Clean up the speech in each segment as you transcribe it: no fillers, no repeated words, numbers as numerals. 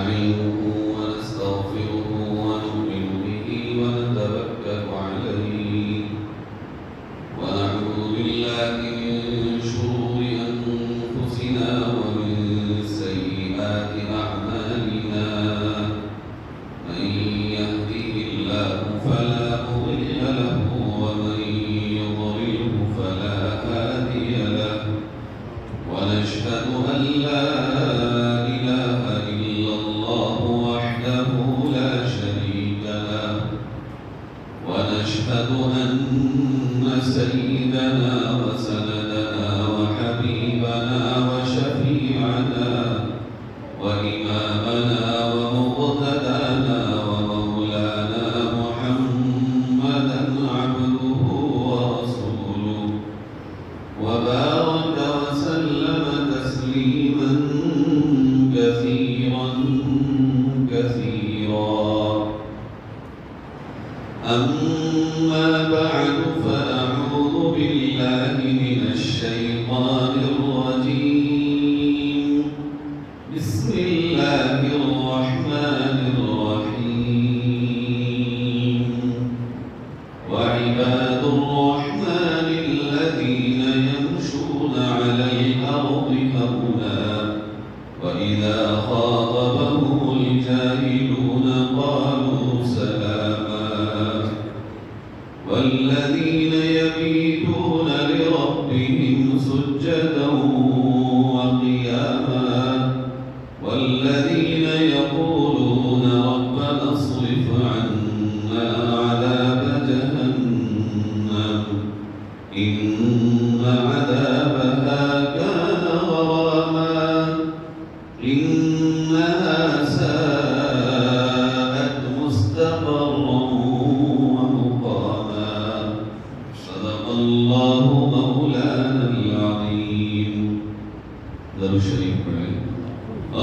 ونستعينه ونستغفره ونؤمن به ونتوكل عليه ونعوذ بالله من شرور أنفسنا ومن سيئات أعمالنا من يهده الله فلا مضل له ومن يضلله فلا هادي له ونشهد أن لا إله إلا الله وحده لا شريك له ونشهد أن سيدنا وسندنا وحبيبنا وشفيعنا وإمامنا ومقتدانا ومولانا محمدا عبده ورسوله وبارك وسلم تسليما كثيرا كثيرا أما بعد فأعوذ بالله من الشيطان الرجيم بسم الله الرحمن الرحيم وعباد الرحمن الذين يمشون على الأرض هونا وإذا خاطبهم الجاهلون قالوا سلاما والذين يبيتون لربهم سجدا وقياما والذين يقولون ربنا اصرف عنا عذاب جهنم إن عذابها كان غراما إنها ساءت مستقرا ومقاما صدق الله مولانا العظيم. درود شریف پڑھیں.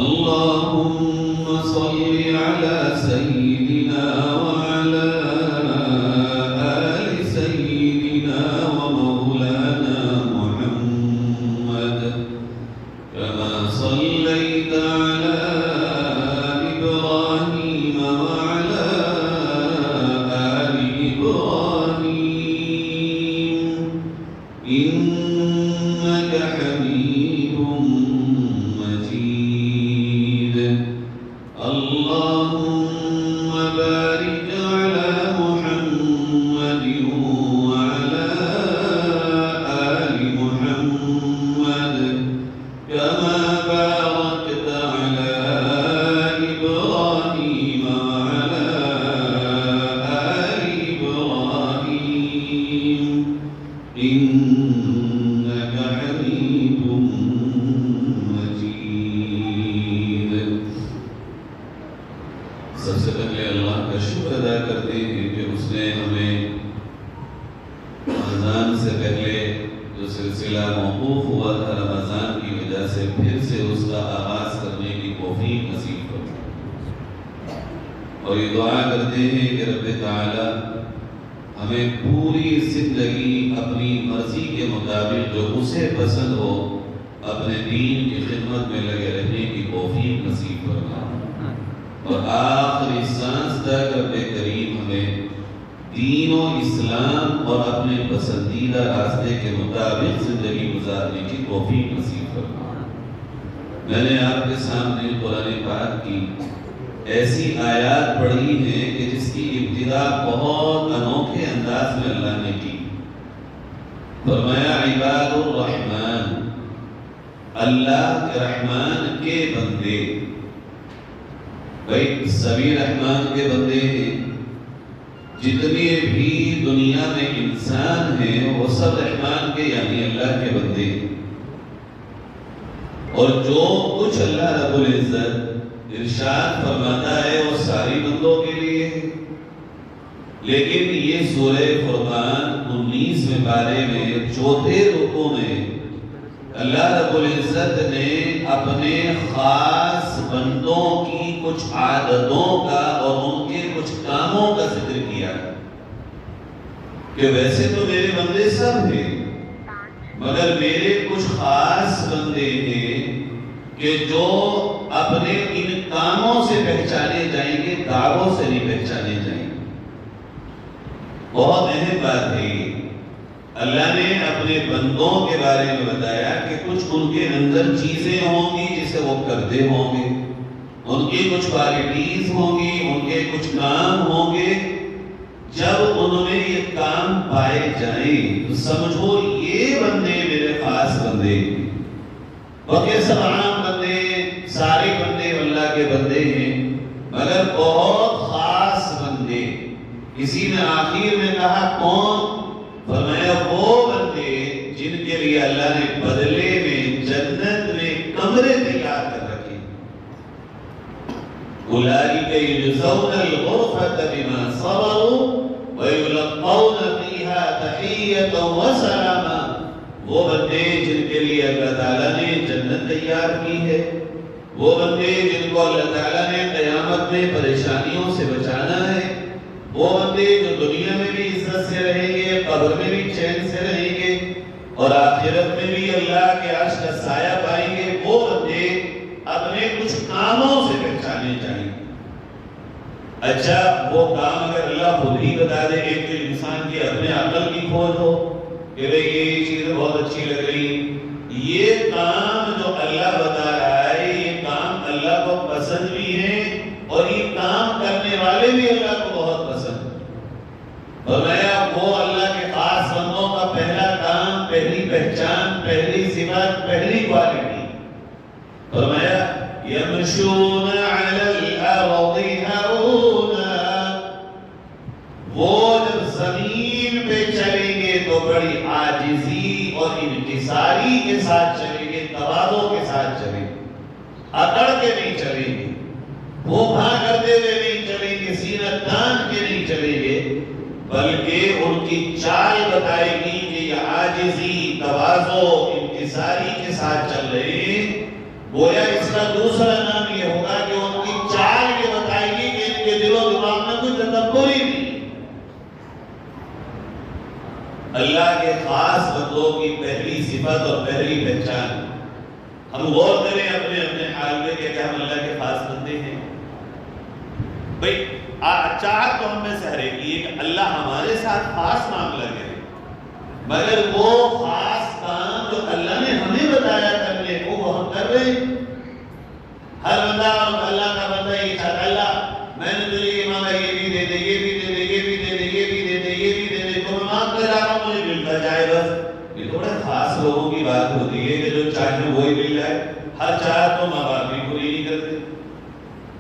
اللهم صل على سيدنا وعلى آل سيدنا ومولانا محمد كما صليت على إبراهيم وعلى آل إبراهيم إنك حميد مجيد. اللهم بارك على محمد وعلى آل محمد كما باركت على إبراهيم وعلى آل إبراهيم إنك حميد مجيد. سب سے پہلے اللہ کا شکر ادا کرتے ہیں کہ اس نے ہمیں رمضان سے پہلے جو سلسلہ موقوف ہوا تھا رمضان کی وجہ سے پھر سے اس کا آغاز کرنے کی توفیق نصیب فرمائے اور یہ دعا کرتے ہیں کہ رب تعالی ہمیں پوری زندگی اپنی مرضی کے مطابق جو اسے پسند ہو اپنے دین کی خدمت میں لگے رہنے کی توفیق نصیب فرمائے اور آخری سانس تک رب کریم ہمیں دین و اسلام اور اپنے پسندیدہ راستے کے مطابق زندگی گزارنے کی توفیق نصیب فرمائے. میں نے آپ کے سامنے قرآن پاک کی ایسی آیات پڑھی ہیں کہ جس کی ابتدا بہت انوکھے انداز میں اللہ نے کی. فرمایا عباد الرحمن، اللہ کے رحمان کے بندے. بھائی سبھی رحمان کے بندے ہیں، جتنے بھی دنیا میں انسان ہیں وہ سب رحمان کے یعنی اللہ کے بندے ہیں. اور جو کچھ اللہ رب العزت ارشاد فرماتا ہے وہ ساری بندوں کے لیے ہے. لیکن یہ سورہ فرقان 19ویں پارے میں 4تھے رکوع میں اللہ رب العزت نے اپنے خاص بندوں کی کچھ عادتوں کا اور ان کے کچھ کاموں کا ذکر کیا کہ ویسے تو میرے بندے سب ہیں مگر میرے کچھ خاص بندے ہیں کہ جو اپنے ان کاموں سے دعووں سے نہیں پہچانے جائیں۔ بہت اہم بات ہے یہ۔ اللہ نے اپنے بندوں کے بارے میں بتایا کہ کچھ ان کے اندر چیزیں ہوں گی جسے وہ کرتے ہوں گے، ان کی کچھ کوالٹیز ہوں گی، ان کے کچھ کام ہوں گے۔ جب ان میں یہ کام پائے جائیں تو سمجھو یہ بندے میرے خاص بندے، باقی سب عام بندے، سارے بندے اللہ کے بندے ہیں، مگر بہت خاص بندے۔ کسی نے آخر میں کہا کون؟ فرمایا وہ بندے جن کے لیے اللہ نے بدلے میں جنت میں کمرے تیار کر رکھے۔ اولئک یجزون الغرفۃ بما صبروا ویلقون فیہا تحیۃ وسلاما۔ وہ بندے جن کے لیے اللہ تعالیٰ نے جنت تیار کی ہے، وہ بندے جن کو اللہ تعالیٰ نے قیامت میں پریشانیوں سے بچانا ہے، وہ بندے جو دنیا میں بھی عزت سے رہیں گے، قبر میں بھی چین سے رہیں گے اور آخرت میں بھی اللہ کے عرش کا سایہ پائیں گے، وہ بندے اپنے کچھ کاموں سے پہچانے چاہیے۔ اچھا وہ کام اگر اللہ خود ہی بتا دے، ایک تو انسان کی اپنے عقل کی کھوج ہو کہ بھئی یہ چیز بہت اچھی لگ رہی، یہ کام جو اللہ بتا رہا ہے یہ کام اللہ کو پسند بھی ہے اور یہ کام کرنے والے بھی اللہ کو بہت پسند ہے۔ فرمایا وہ اللہ کے خاص بندوں کا پہلا کام، پہلی پہچان، پہلی صفت، پہلی کوالٹی، فرمایا یمشون علی الارض ہونا، وہ جب زمین پہ چلیں گے تو بڑی عاجزی اور انکساری کے ساتھ چلیں گے، تواضع کے ساتھ چلیں گے، اکڑ کے نہیں چلیں گے، وہ بھاں کرتے ہوئے نہیں چلیں گے، سینہ تان کے نہیں چلیں گے، بلکہ ان کی چال بتائے گی کہ یہ عاجزی، تواضع، انکساری کے ساتھ چل رہے ہیں۔ گویا اس کا دوسرا نام یہ ہوگا کہ ان کی چال یہ بتائے گی کہ ان کے دل و دماغ میں کچھ تکبر ہی نہیں۔ اللہ کے خاص بندوں کی پہلی صفت اور پہلی پہچان، ہم غور کریں اپنے اپنے حال میں کہ ہم اللہ کے خاص بندے ہیں۔ بھئی چاہت تو ہمیں سے ہر ایک یہ کہ اللہ ہمارے ساتھ خاص معاملہ کرے، مگر وہ خاص کام جو اللہ نے ہمیں بتایا کرنے کو وہ ہم کر رہے ہیں۔ ہر بندہ اللہ کا بندہ یہ چاہتا ہے اللہ میں نے تجھے یہ مانگا، یہ بھی دے دے، یہ بھی دے دے، یہ بھی دے دے، یہ بھی دے دے، یہ بھی دے دے، تو میں مانگ کر رہا ہوں مجھے ملتا جائے بس۔ یہ تھوڑے خاص لوگوں کی بات ہوتی ہے کہ جو چاہتے وہی مل جائے، ہر چاہت تو ماں باپ بھی پوری نہیں کرتے۔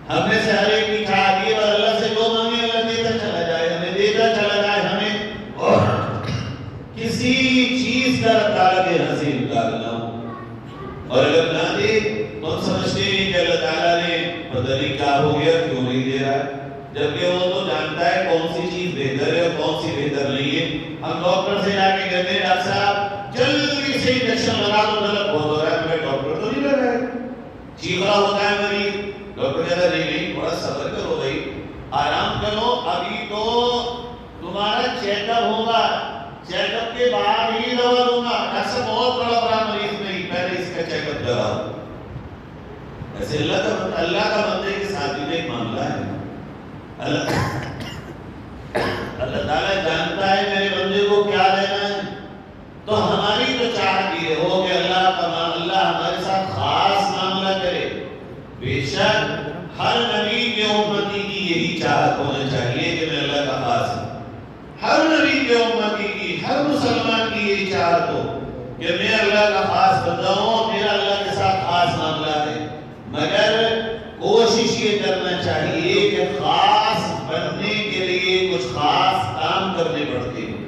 ہم میں سے ہر ایک کی چاہت یہ بس اللہ سے جو مانگے اللہ دیتا چلا جائے، ہمیں دیتا چلا جائے، ہمیں اور کسی چیز کا تعلق حاصل کرنا ہو، اور اگر نہ دے تو ہم سمجھتے ہیں کہ اللہ تعالیٰ نے پتہ نہیں کیا ہو گیا کیوں نہیں دے رہا، جبکہ وہ تو جانتا ہے کون سی چیز بہتر ہے اور کون سی بہتر نہیں ہے۔ ہم ڈاکٹر سے جا کے کہتے ہیں ڈاکٹر صاحب جلدی سے انجیکشن لگا دو، درد بہت ہو رہا ہے، میں ڈاکٹر تو نہیں لگا ہے، چیخ رہا ہوتا ہے مریض، ڈاکٹر کہتا ہے نہیں تھوڑا صبر کرو بھائی، آرام کرو، ابھی تو تمہارا چیک اپ ہوگا، چیک اپ کے بعد ہی دوا دوں گا، ڈاکٹر بہت بڑا مریض نہیں، پہلے اس کا چیک اپ کراؤ۔ ایسے اللہ کا بندے کے ساتھ بھی ایک معاملہ ہے، اللہ تعالیٰ جانتا ہے میرے بندے کو کیا دینا ہے، تو ہماری تو چاہت یہ ہو کہ اللہ ہمارے ساتھ خاص معاملہ کرے۔ بے شک ہر نبی کے امتی کی یہی چاہت ہونا چاہیے کہ میں اللہ کا خاص ہوں، ہر نبی کے امتی کی، ہر مسلمان کی یہی چاہت ہو کہ میں اللہ کا خاص بندہ ہوں، میرا اللہ کے ساتھ خاص معاملہ ہے، مگر کوشش یہ کرنا چاہیے کہ خاص بننے کے لیے کچھ خاص کام کرنے پڑتے ہیں،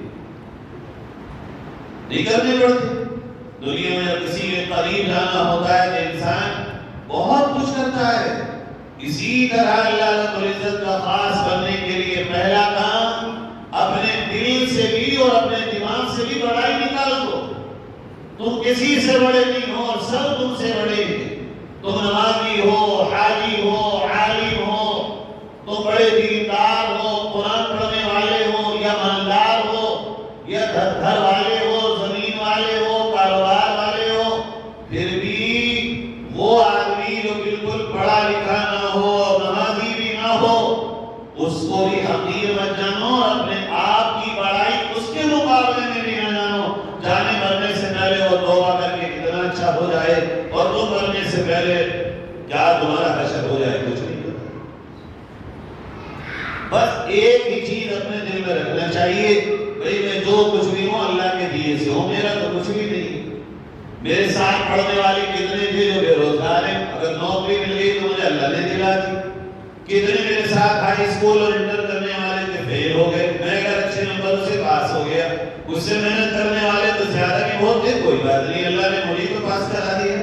نہیں کرنے پڑتے۔ دنیا میں کسی کے قریب جانا ہوتا ہے تو انسان بہت کچھ کرتا ہے، اسی طرح اللہ رب العزت کا خاص بننے کے لیے پہلا کام اپنے دل سے بھی اور اپنے دماغ سے بھی بڑائی نکال دو۔ تم کسی سے بڑے نہیں ہو اور سب تم سے بڑے ہیں، تم نمازی ہو، حاجی ہو، عالم ہو، تم بڑے دیندار ہو، قرآن پڑھنے والے ہو یا مالدار ہو یا گھر والے ہو، زمین والے ہو، کاروبار والے ہو، پھر بھی وہ آدمی جو بالکل پڑھا لکھا نہ ہو، نمازی بھی نہ ہو، بس ایک ہی چیز اپنے دل میں رکھنا چاہیے، بھئی میں جو کچھ بھی ہوں اللہ کے دیے سے ہوں، میرا تو کچھ بھی نہیں۔ میرے ساتھ پڑھنے والے کتنے تھے جو بے روزگار ہیں، اگر نوکری مل گئی تو مجھے اللہ نے دلا دی۔ کتنے میرے ساتھ ہائی اسکول اور انٹر کرنے والے تھے، فیل ہو گئے، میں اگر اچھے نمبروں سے پاس ہو گیا۔ اس سے محنت کرنے والے تو زیادہ بھی بہت تھے، کوئی بات نہیں، اللہ نے مجھے تو پاس کرا دیا۔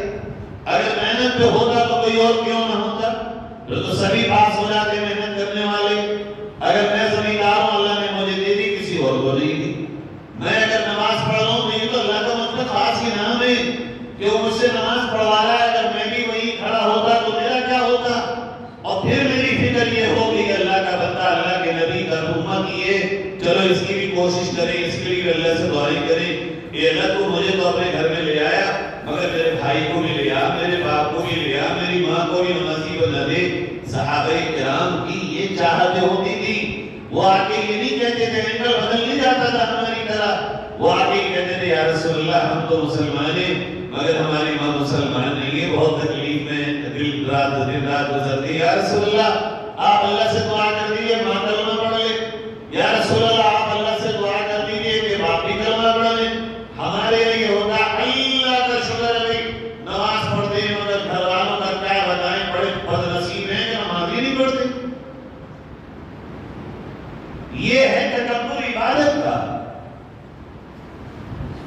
اگر محنت پہ ہوتا تو کوئی اور کیوں نہ ہوتا، تو سبھی پاس ہو جاتے محنت کرنے والے۔ اگر میں زمیندار ہوں، اللہ نے مجھے دے دی، کسی اور کو نہیں دی۔ میں اگر نماز پڑھ رہا ہوں تو یہ تو اللہ کا مطلب خاص ہی نام ہے کہ وہ مجھ سے نماز پڑھوا رہا ہے، اگر میں بھی وہیں کھڑا ہوتا تو میرا کیا ہوتا؟ اور پھر میری فکر یہ ہوگی کہ اللہ کا بندہ، اللہ کے نبی کا امت یہ، چلو اس کی بھی کوشش کریں، اس کے لیے اللہ سے دعائیں کریں، اے اللہ تو مجھے تو اپنے گھر میں لے آیا، مگر میرے بھائی کو بھی لے آ، میرے باپ کو بھی لے آ، میری ماں کو بھی نمازی بنا دے۔ صحابہ کرام کی یہ چاہت ہوتی تھی، وہ آگے یہ نہیں کہتے تھے، ان کا بدل نہیں جاتا تھا ہماری طرح، وہ آگے کہتے تھے یا رسول اللہ ہم تو مسلمان ہیں مگر ہماری ماں مسلمان نہیں ہے، بہت تکلیف میں دن رات گزرتی ہے، یا رسول اللہ آپ اللہ سے دعا کر دیجئے ماں کلمہ پڑھ لے، یا رسول اللہ آپ اللہ سے دعا کر دیجئے کہ باپ بھی کلمہ پڑھ لے۔ ہمارے لیے ہوگا اللہ کا شکر ہے، نماز پڑھتے ہیں مگر گھر والوں کا کیا بتائیں، بڑے بد نصیب ہیں کہ نماز ہی نہیں پڑھتے۔ یہ ہے تکبر عبادت کا۔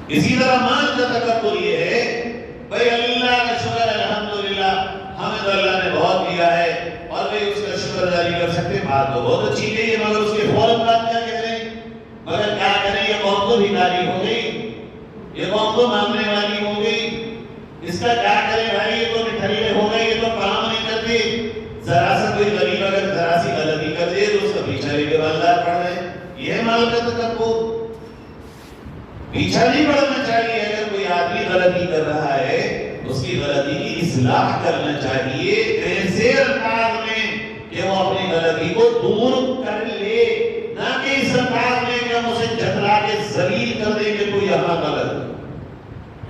اسی طرح مال کا تکبر یہ ہے، بھئی اللہ کا شکر الحمدللہ، ہمیں تو اللہ نے بہت دیا ہے اور بھئی اس کا شکر جاری کر سکتے، بات تو بہت اچھی ہے یہ، مگر اس کے فوراً بات کیا کہہ رہے ہیں؟ مگر کیا کریں، یہ قوم تو بھکاری ہو گئی، یہ قوم تو مانگنے والی ہو گئی، اس کا کیا کریں بھائی، یہ تو نٹھلے ہو گئے، یہ تو کام نہیں کرتے، ذرا سا کوئی غریب اگر ذرا سی غلطی کر دے تو اس کا پیچھا بھی دیوالدار پڑ رہے ہیں۔ یہ ہے مال کا تکبر۔ پیچھا نہیں پڑنا چاہیے، اگر کوئی آدمی غلطی کر رہا ہے اس کی غلطی کی اصلاح کرنا چاہیے ایسے انداز میں کہ وہ اپنی غلطی کو دور کر لے، نہ کہ اس انداز میں کہ ہم اسے جھٹلا کے ذلیل کر دیں کہ کوئی یہاں غلط ہے۔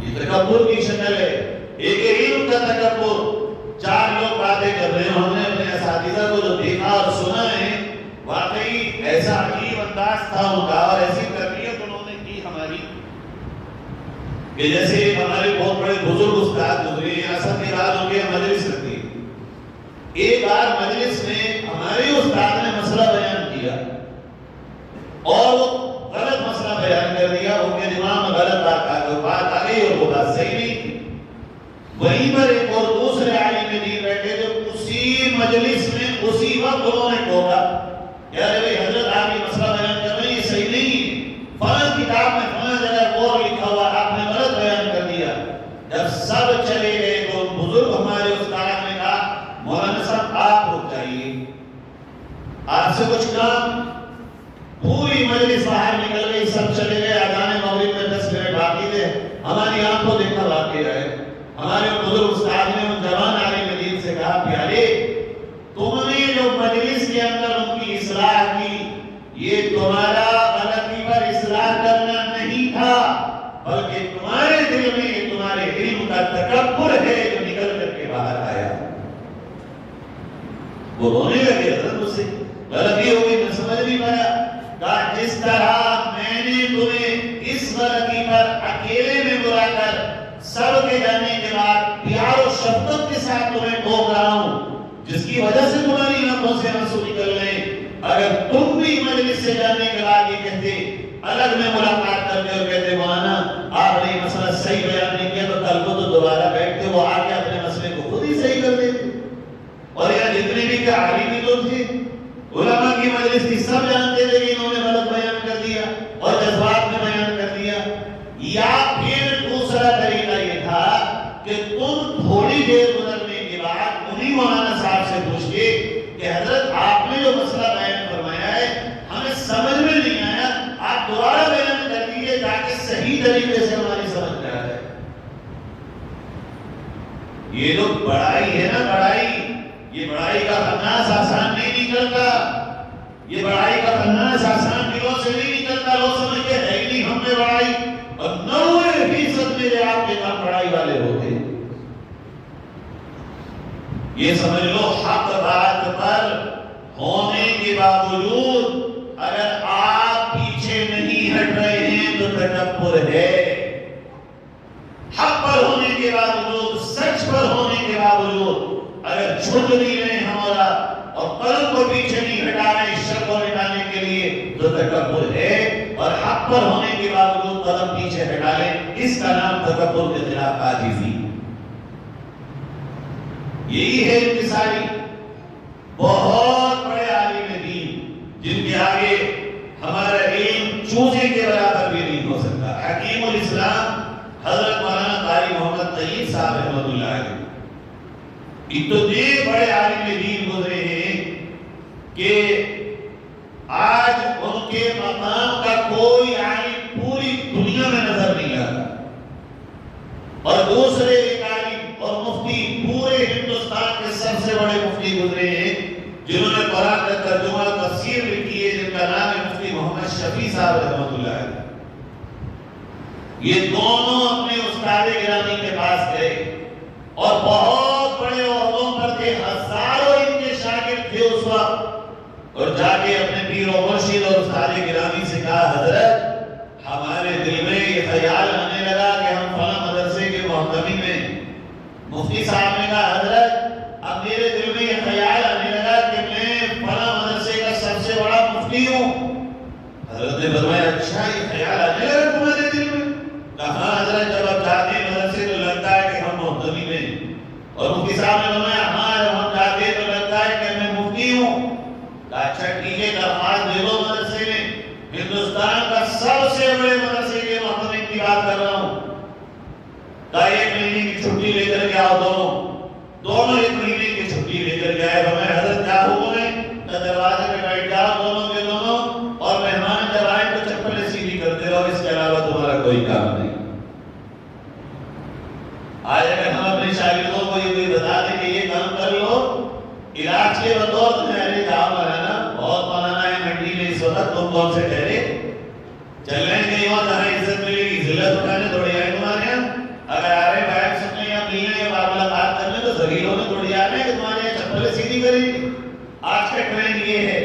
یہ تکبر کی شکل ہے، ایک علم کا تکبر۔ چار لوگ باتیں کر رہے ہیں، ہم نے اپنے اساتذہ کو جو دیکھا اور سنا ہے، واقعی ایسا عجیب انداز تھا ان کا اور ایسی تربیت انہوں نے کی ہماری کہ جیسے ہمارے بہت بڑے بزرگ استاد گزرے، ریاست کے بعد ان کے مجلس رکھی۔ ایک بار مجلس میں ہمارے استاد نے مسئلہ بیان کیا اور وہ غلط مسئلہ بیان کر دیا، ان کے دماغ میں غلط بات آ گئی اور وہ بات صحیح نہیں تھی۔ وہیں پر ایک اور دوسرے عالم دین بیٹھے جو اسی مجلس میں اسی وقت انہوں نے کہا کہ ارے بھائی حضرت آپ یہ مسئلہ بیان کر رہے ہیں، یہ صحیح نہیں ہے، فلاں کتاب میں فلاں جگہ اور لکھا ہوا، آپ نے غلط بیان کر دیا۔ جب سب چلے گئے تو بزرگ ہمارے استاد نے کہا مولانا صاحب آپ رک جائیے، آپ سے کچھ کام۔ پوری مجلس باہر نکل گئی، سب چلے گئے، اذان مغرب میں 10 منٹ باقی تھے، ہماری آنکھوں دیکھا واقعہ ہے۔ ہمارے بزرگ استاد نے ان جوان عالم دین سے کہا پیارے تم نے جو مجلس کے اندر ان کی اصلاح کی، یہ تمہارا غلطی پر اصلاح کرنا نہیں تھا، بلکہ تمہارے دل میں یہ تمہارے علم کا تکبر ہے جو نکل کر کے باہر آیا۔ وہ رونے لگے، حضرت مجھ سے غلطی ہو گئی، میں سمجھ نہیں پایا۔ کہا جس طرح میں نے تمہیں اس غلطی پر اکیلے میں بلا کر سب کے جانے کے بعد پیار و شفقت کے ساتھ تمہیں ٹوک رہا ہوں، جس کی وجہ سے تمہاری آنکھوں سے آنسو نکل رہے، اگر تم بھی مجلس سے جانے کے بعد یہ کہتے، الگ میں ملاقات کرتے اور کہتے مولانا آپ نے یہ مسئلہ صحیح بیان نہیں کیا، تو کل کو تو دوبارہ بیٹھتے وہ آ کے اپنے مسئلے کو خود ہی صحیح کر دیتے۔ اور یہاں جتنے بھی کہ عالمی لوگ تھے، علماء کی مجلس تھی، سب جانتے تھے کہ انہوں نے غلط بیان کر دیا اور جذبات میں بیان کر دیا۔ یا پھر دوسرا طریقہ یہ تھا کہ تم تھوڑی دیر گزرنے کے بعد انہی مولانا صاحب سے پوچھتے کہ حضرت آپ نے جو مسئلہ بیان فرمایا ہے ہمیں سمجھ میں نہیں آیا، آپ دوبارہ بیان کر دیجیے تاکہ صحیح طریقے سے ہماری سمجھ میں آ جائے۔ یہ جو بڑائی ہے نا، بڑائی، یہ بڑائی کا خناس آسان نہیں نکلتا، یہ بڑائی کا خناس آسان دلوں سے نہیں نکلتا۔ لوگ سمجھتے ہے ہی نہیں ہم میں بڑائی، اور 90% میرے آپ کے کام بڑائی والے ہوتے ہیں۔ یہ سمجھ لو حق بات پر ہونے کے باوجود اگر آپ پیچھے نہیں ہٹ رہے ہیں تو تکبر ہے. حق پر ہونے کے باوجود، سچ پر ہونے کے باوجود اگر جھک نہیں رہے ہمارا اور قلب کو پیچھے نہیں ہٹا رہے شر کو مٹانے کے لیے تو تکبر ہے. اور حق پر ہونے کے باوجود قدم پیچھے ہٹا لیں، اس کا نام تکبر کے خلاف عاجزی. یہی ہے انکساری. بہت بڑے عالم دین جن کے آگے ہمارا علم چوزے کے برابر بھی نہیں ہو سکتا، حکیم الاسلام حضرت مولانا قاری محمد طیب صاحب رحمۃ اللہ علیہ، اتنے بڑے عالم دین گزرے ہیں کہ آج ان کے مقام کا کوئی عالم پوری دنیا میں نظر نہیں آتا. اور دوسرے ایک عالم اور مفتی پورے ہندوستان کے سب سے بڑے مفتی گزرے ہیں جنہوں نے قرآن کا ترجمہ تفسیر لکھی ہے، جن کا نام ہے مفتی محمد شفیع صاحب رحمۃ اللہ علیہ. یہ دونوں اپنے استاد گرامی کے پاس گئے اور بہت بڑے عہدوں پر تھے، ہزاروں ان کے شاگرد تھے اس وقت، اور جا کے اپنے پیر و مرشد اور استاد گرامی سے کہا حضرت ہمارے دل میں یہ خیال آنے لگا کہ ہم فلاں مدرسے کے محتمی میں. مفتی صاحب نے کہا حضرت اب میرے دل میں یہ خیال آنے لگا کہ میں فلاں مدرسے کا سب سے بڑا مفتی ہوں. حضرت نے فرمایا اچھا یہ خیال آنے لگا تمہارے دل میں؟ کہا حضرت جب آپ جاتے ہیں مدرسے تو لگتا ہے کہ ہم محتمی ہیں. اور مفتی صاحب نے فرمایا ہاں جب ہم جاتے ہیں تو لگتا ہے کہ میں مفتی ہوں. اچھا ٹھیک ہے درخواست دے دو مدرسے میں، ہندوستان کا سب سے بڑے مدرسے کے محتمم کی بات کر رہا ہوں. کہا 1 مہینے کی چھٹی لے کر کے آؤ. دونوں 1 مہینے کی چھٹی لے کر کے آئے. ہمیں حضرت کیا حکم ہے؟ دروازے پہ بیٹھ جاؤ دونوں کے دونوں، اور مہمان جب آئے تو چپلیں سیدھی کرتے رہو، اس کے علاوہ تمہارا کوئی کام نہیں. آج اگر ہم اپنے شاگردوں کو یہ بتا دیں کہ یہ کام کر لو علاج کے بطور تمہیں ارے جاؤ مولانا بہت مولانا ہے منڈی میں اس وقت، تم کون سے ٹھہرے چل رہے ہیں کہیں اور جہاں عزت ملے گی ذلت اٹھانے تھوڑی آئے تمہارے یہاں. اگر آ رہے بیٹھ سکنے یا ملنے یا ملاقات کرنے تو ذلیلوں میں تھوڑی آ رہے ہیں کہ تمہارے یہاں چپلیں سیدھی کریں گی. آج کا ٹرینڈ یہ ہے.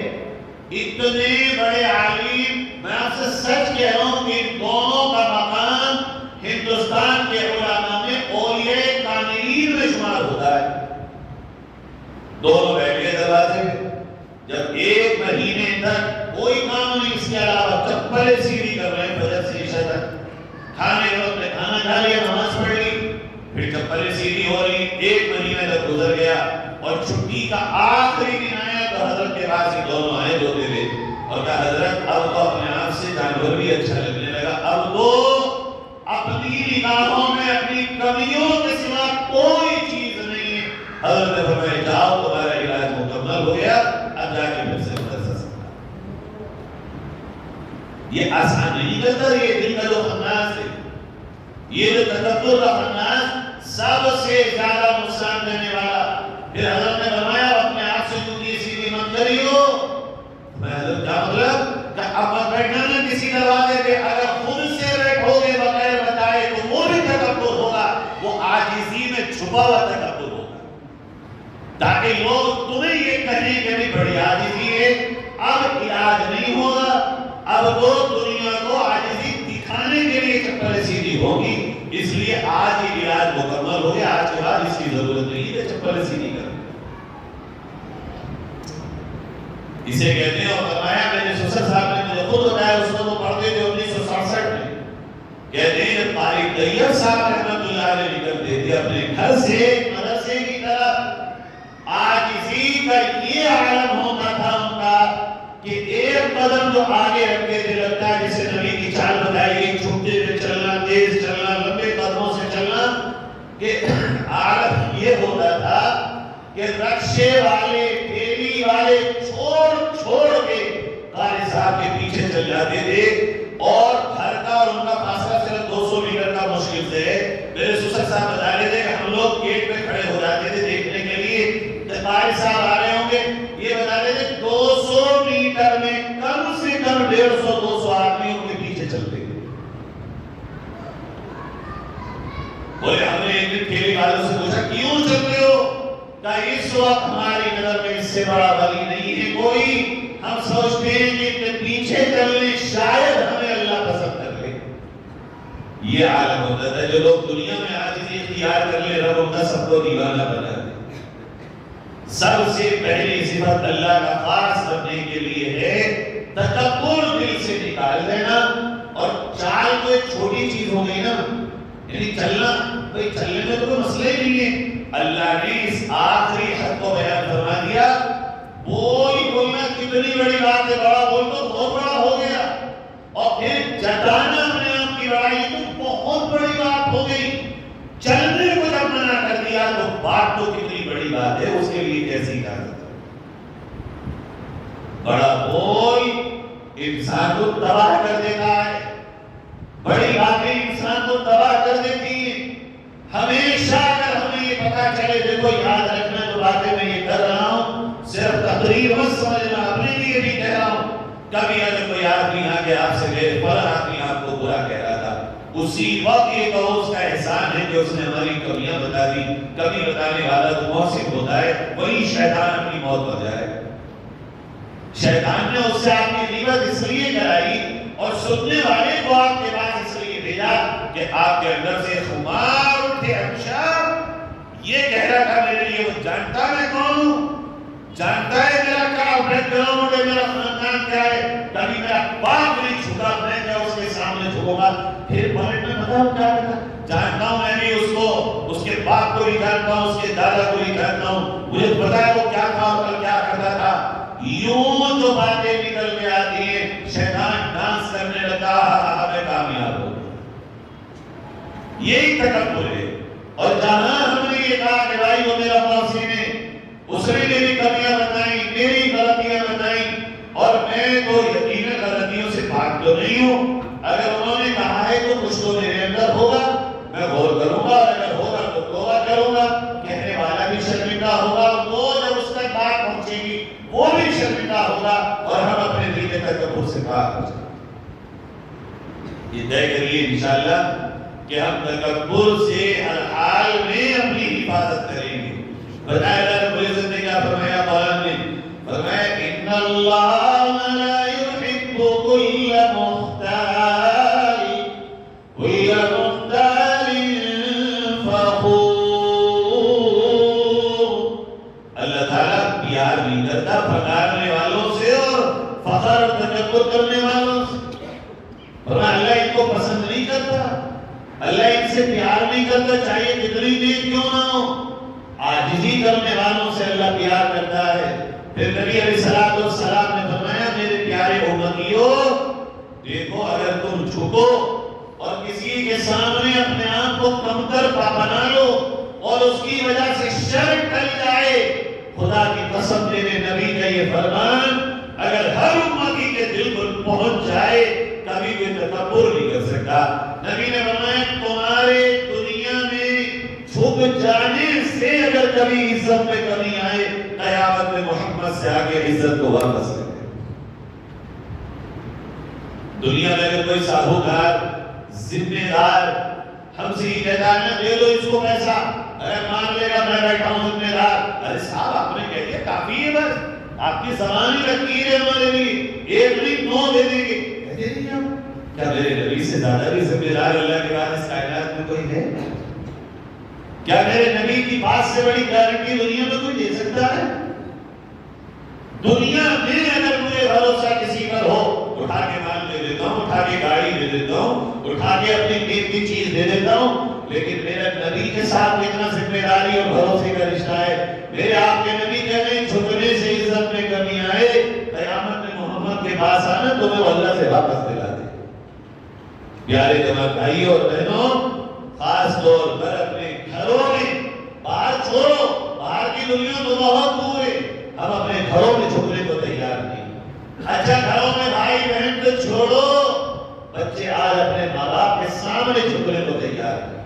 اتنے بڑے عالم، میں آپ سے سچ کہہ رہا ہوں کہ ان دونوں کا مقام ہندوستان کے علماء میں اولیاء کاملین میں شمار ہوتا ہے. دونوں بیٹھ گئے دروازے میں، جب 1 مہینے تک کوئی کام نہیں اس کے علاوہ چپلیں سیدھی کر رہے ہیں فجر سے عشاء تک. کھانے کے وقت کھانا کھا لیا، نماز پڑھ لی، پھر چپلیں سیدھی ہو رہی. 1 مہینے تک گزر گیا اور چھٹی کا آخری دن آیا تو حضرت کے پاس ہی دونوں آئے روتے ہوئے اور کہا حضرت اب تو اپنے آپ سے جانور بھی اچھا لگنے لگا، اب تو اپنی نگاہوں میں اپنی کمیوں کے سوا کوئی چیز نہیں ہے. حضرت نے فرمایا جاؤ تمہارا علاج مکمل ہو گیا، اب جا کے پھر سے مدرسہ سکھا. یہ آسان نہیں کرتا. یہ دل کا جو خناس ہے، یہ جو تکبر کا خناس سب سے زیادہ نقصان دینے والا. پھر حضرت نے فرمایا اپنے آپ سے جوتی سیدھی مت کریو. میں حضرت کیا مطلب کہ اب مت بیٹھنا نا کسی دروازے پہ، اگر خود سے بیٹھو گے بغیر بتائے تو وہ بھی تکبر ہوگا، وہ عاجزی میں چھپا ہوا تکبر ہوگا، تاکہ لوگ تمہیں یہ کہیں کہ بھی بڑی عاجزی ہے. اب علاج نہیں ہوگا، اب تو دنیا کو عاجزی دکھانے کے لیے چپلیں سیدھی ہوگی. اس لیے آج یہ علاج مکمل ہو گیا، آج کے بعد اس کی ضرورت نہیں ہے چپلیں سیدھی کرنے. اسے کہتے ہیں. اور فرمایا میرے سسر صاحب نے مجھے خود بتایا، اس کو تو پڑھتے تھے 1967 میں. کہتے ہیں جب قاری طیب صاحب رحمۃ اللہ علیہ نکلتے تھے اپنے گھر سے مدرسے کی طرف، عاجزی کا یہ عالم ہوتا تھا ان کا کہ ایک قدم جو آگے رکھتے تھے لگتا ہے جسے نبی کی چال بتائی گئی، چھوٹے سے چلنا، تیز چلنا، لمبے قدموں سے چلنا. کہ عالم یہ ہوتا تھا کہ رکشے والے ٹھیلی والے چھوڑ کے قاری صاحب کے پیچھے چل جاتے تھے، اور گھر کا اور ان کا فاصلہ صرف 200 میٹر کا مشکل سے. میرے سسر صاحب بتا رہے تھے کہ ہم لوگ گیٹ پہ کھڑے ہو جاتے تھے دیکھنے کے لیے کہ قاری صاحب آ رہے ہوں گے. یہ بتا رہے تھے 200 میٹر میں کم سے کم 150-200 آدمی ان کے پیچھے چلتے تھے. بولے ہم نے ایک دن ٹھیلی والوں سے پوچھا کیوں چلتے ہو؟ کہ اس وقت ہماری نظر میں اس سے بڑا ولی نہیں ہے کوئی ہم سوچتے ہیں کہ پیچھے چلنے شاید ہمیں اللہ پسند کر لے. یہ عالم ہوتا تھا جو لوگ دنیا میں عاجزی اختیار کر لے رب ان کا سب کو دیوانہ بنا دے. سب سے پہلی صفت اللہ کا خاص کرنے کے لیے ہے تکبر دل سے نکال دینا. اور چال تو ایک چھوٹی چیز ہو گئی نا, یعنی چلنا, بھئی چلنے میں تو کوئی مسئلہ ہی نہیں ہے. اللہ نے اس آخری حد کو بیان فرما دیا. بولنا کتنی بڑی بات ہے, بڑا بول تو بہت بڑا ہو گیا, اور پھر جتانا اپنے آپ کی بڑائی تو بہت بڑی بات ہو گئی. چلنے کو جب منع کر دیا تو بات تو کتنی بڑی بات ہے, اس کے لیے کیسی اجازت. بڑا بول انسان کو تباہ کر دیتا ہے, بڑی باتیں انسان کو تباہ کر دیتی ہیں. ہمیشہ اگر ہمیں یہ پتا چلے, دیکھو یاد رکھنا جو باتیں میں یہ کر رہا ہوں صرف تقریر مت سمجھنا, اپنے لیے بھی کہہ رہا ہوں. کبھی اگر کوئی آدمی آ کے آپ سے میرے فلاں آدمی آپ کو برا کہہ رہا تھا, اسی وقت یہ کہو اس کا احسان ہے کہ اس نے ہماری کمیاں بتا دی. کمی بتانے والا تو محسن ہوتا ہے, وہی شیطان اپنی موت بجائے. شیطان نے اس سے آپ کی غیبت اس لیے کرائی اور سننے والے کو آپ کے پاس اس لیے بھیجا کہ آپ کے اندر سے خمار اٹھے. اچھا یہ کہہ رہا تھا میرے لیے, وہ جانتا میں کون ہوں, جانتا ہے میرا کیا بیک گراؤنڈ ہے, میرا خاندان کیا ہے. کبھی میرا باپ نہیں جھکا, میں کیا اس کے سامنے جھکوں گا. پھر پلٹ میں بتاؤ کیا کرتا, جانتا ہوں میں بھی اس کو, اس کے باپ کو بھی جانتا ہوں, اس کے دادا کو بھی جانتا ہوں, مجھے پتا ہے وہ کیا تھا اور کیا کرتا تھا. یوں جو باتیں نکل کے آتی ہیں, شیطان ڈانس کرنے لگا, ہمیں کامیاب ہو. یہی تکبر ہے. اور جہاں ہم نے یہ کہا کہ بھائی وہ میرا محسن ہے, اس نے میری کمیاں بتائیں, میری غلطیاں بتائیں, اور میں تو یقیناً غلطیوں سے پاک تو نہیں ہوں. اگر انہوں نے کہا ہے تو کچھ تو میرے اندر ہوگا, میں غور کروں گا, اگر ہوگا تو توبہ کروں گا. کہنے والا بھی شرمندہ ہوگا, وہ جب اس تک بات پہنچے گی وہ بھی شرمندہ ہوگا, اور ہم اپنے دل کے تکبر سے پاک ہو جائیں. یہ طے کریے انشاءاللہ کہ ہم تکبر سے ہر حال میں اپنی حفاظت کریں گے. بتایا اللہ رب العزت نے کیا فرمایا قرآن میں, فرمایا ان اللہ لا يحب كل مختال فخور. اللہ تعالیٰ پیار نہیں کرتا پھکارنے والوں سے اور فخر تکبر کرنے والوں سے. فرمایا اللہ ان کو پسند نہیں کرتا, اللہ ان سے پیار نہیں کرتا, چاہیے کتنی نیک کیوں نہ ہو. عاجزی کرنے والوں سے اللہ پیار کرتا ہے. پھر نبی علیہ السلام نے فرمایا میرے پیارے امتیوں, دیکھو اگر تم جھکو اور کسی کے سامنے اپنے آپ کو کمتر بنا لو اور اس کی وجہ سے شرم ٹل جائے, خدا کی قسم میرے نبی کا یہ فرمان اگر ہر امتی کے دل کو پہنچ جائے کبھی کوئی تکبر نہیں کر سکتا. نبی نے فرمایا تمہارے دنیا میں جھک جانے سے اگر کبھی عزت میں کمی آئے, قیامت میں محمد سے آگے عزت کو واپس کرے. دنیا میں اگر کوئی ساہوکار ذمہ دار ہم سے یہ کہتا ہے نا دے دو اس کو پیسہ, اگر مان لے گا میں بیٹھا ہوں ذمہ دار, ارے صاحب آپ نے کہہ دیا کافی ہے, بس آپ کی زبان ہی لگی ہے ہمارے لیے, ایک نہیں 9 دے دیں گے. دے دیں گے ہم. کیا میرے نبی سے زیادہ بھی ذمہ دار اللہ کے بعد اس کائنات میں کوئی ہے؟ کیا میرے نبی کی بات سے بڑی گارنٹی دنیا میں کوئی دے سکتا ہے؟ دنیا میں اگر مجھے بھروسہ کسی پر ہو, اٹھا کے مال دے دیتا ہوں, اٹھا کے گاڑی دے دیتا ہوں, اٹھا کے اپنی قیمتی چیز دے دیتا ہوں, لیکن میرے نبی کے ساتھ اتنا ذمہ داری اور بھروسے کا رشتہ ہے. میرے آپ کے نبی کہتے ہیں جھکنے سے عزت میں کمی آئے, قیامت میں محمد کے پاس آنا تو میں اللہ سے واپس دلا دے. پیارے جماعت بھائی اور بہنوں, خاص طور پر اپنے گھروں میں, باہر چھوڑو, باہر کی دنیا تو بہت دور ہے, ہم اپنے گھروں میں جھکنے کو تیار نہیں. اچھا گھروں میں بھائی بہن تو چھوڑو, بچے آج اپنے ماں باپ کے سامنے جھکنے کو تیار نہیں.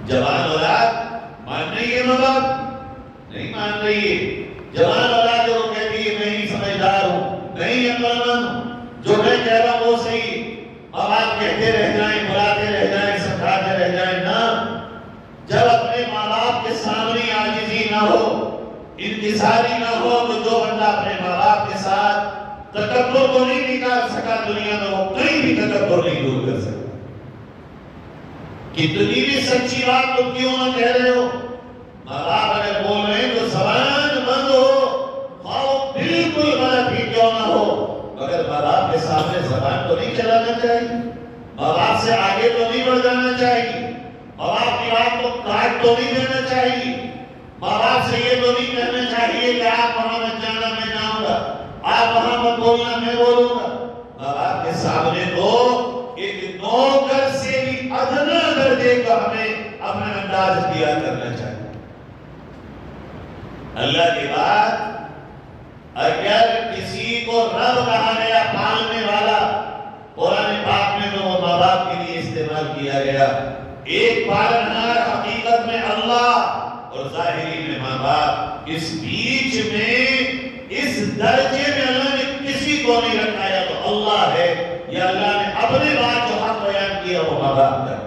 جوان اولاد مان رہی ہے, ماں باپ نہیں مان رہی ہے. جوان اولاد جو کہتی ہے میں ہی سمجھدار ہوں, نہیں عقل مند ہوں, جو میں کہہ رہا ہوں وہ صحیح. اب آپ کہتے رہ جائیں, بلاتے رہ جائیں, سمجھاتے رہ جائیں نا. جب اپنے ماں باپ کے سامنے عاجزی نہ ہو, انکساری نہ ہو تو جو بندہ اپنے ماں باپ کے ساتھ تکبر کو نہیں نکال سکا دنیا میں وہ کہیں بھی تکبر نہیں دور کر سکتا کہ دنیا میں سچی بات تو کیوں نہ کہہ رہے ہو ماں باپ اگر بول رہے ہیں تو زبان بند ہو خواہ بالکل غلط ہی کیوں نہ ہو مگر ماں باپ کے سامنے زبان تو نہیں چلانا چاہیے ماں باپ سے آگے تو نہیں بڑھ جانا چاہیے ماں باپ کی بات کو کاٹ تو نہیں دینا چاہیے ماں باپ سے یہ تو نہیں کہنا چاہیے کہ آپ وہاں مت جانا میں جاؤں گا آپ وہاں مت بولنا میں بولوں گا ماں باپ کے سامنے تو ایک نوکر سے بھی ادنا درجے کا ہمیں اپنا انداز اختیار کرنا چاہیے اللہ کے بعد اگر کسی کو رب کہا گیا پالنے والا قرآن پاک میں تو وہ ماں باپ کے لیے استعمال کیا گیا ایک پالنہار حقیقت میں اللہ اور ظاہری میں ماں باپ اس بیچ میں اس درجے میں اللہ نے کسی کو نہیں رکھا یا تو اللہ ہے یا اللہ نے اپنے بات جو حق بیان کیا وہ ماں باپ کا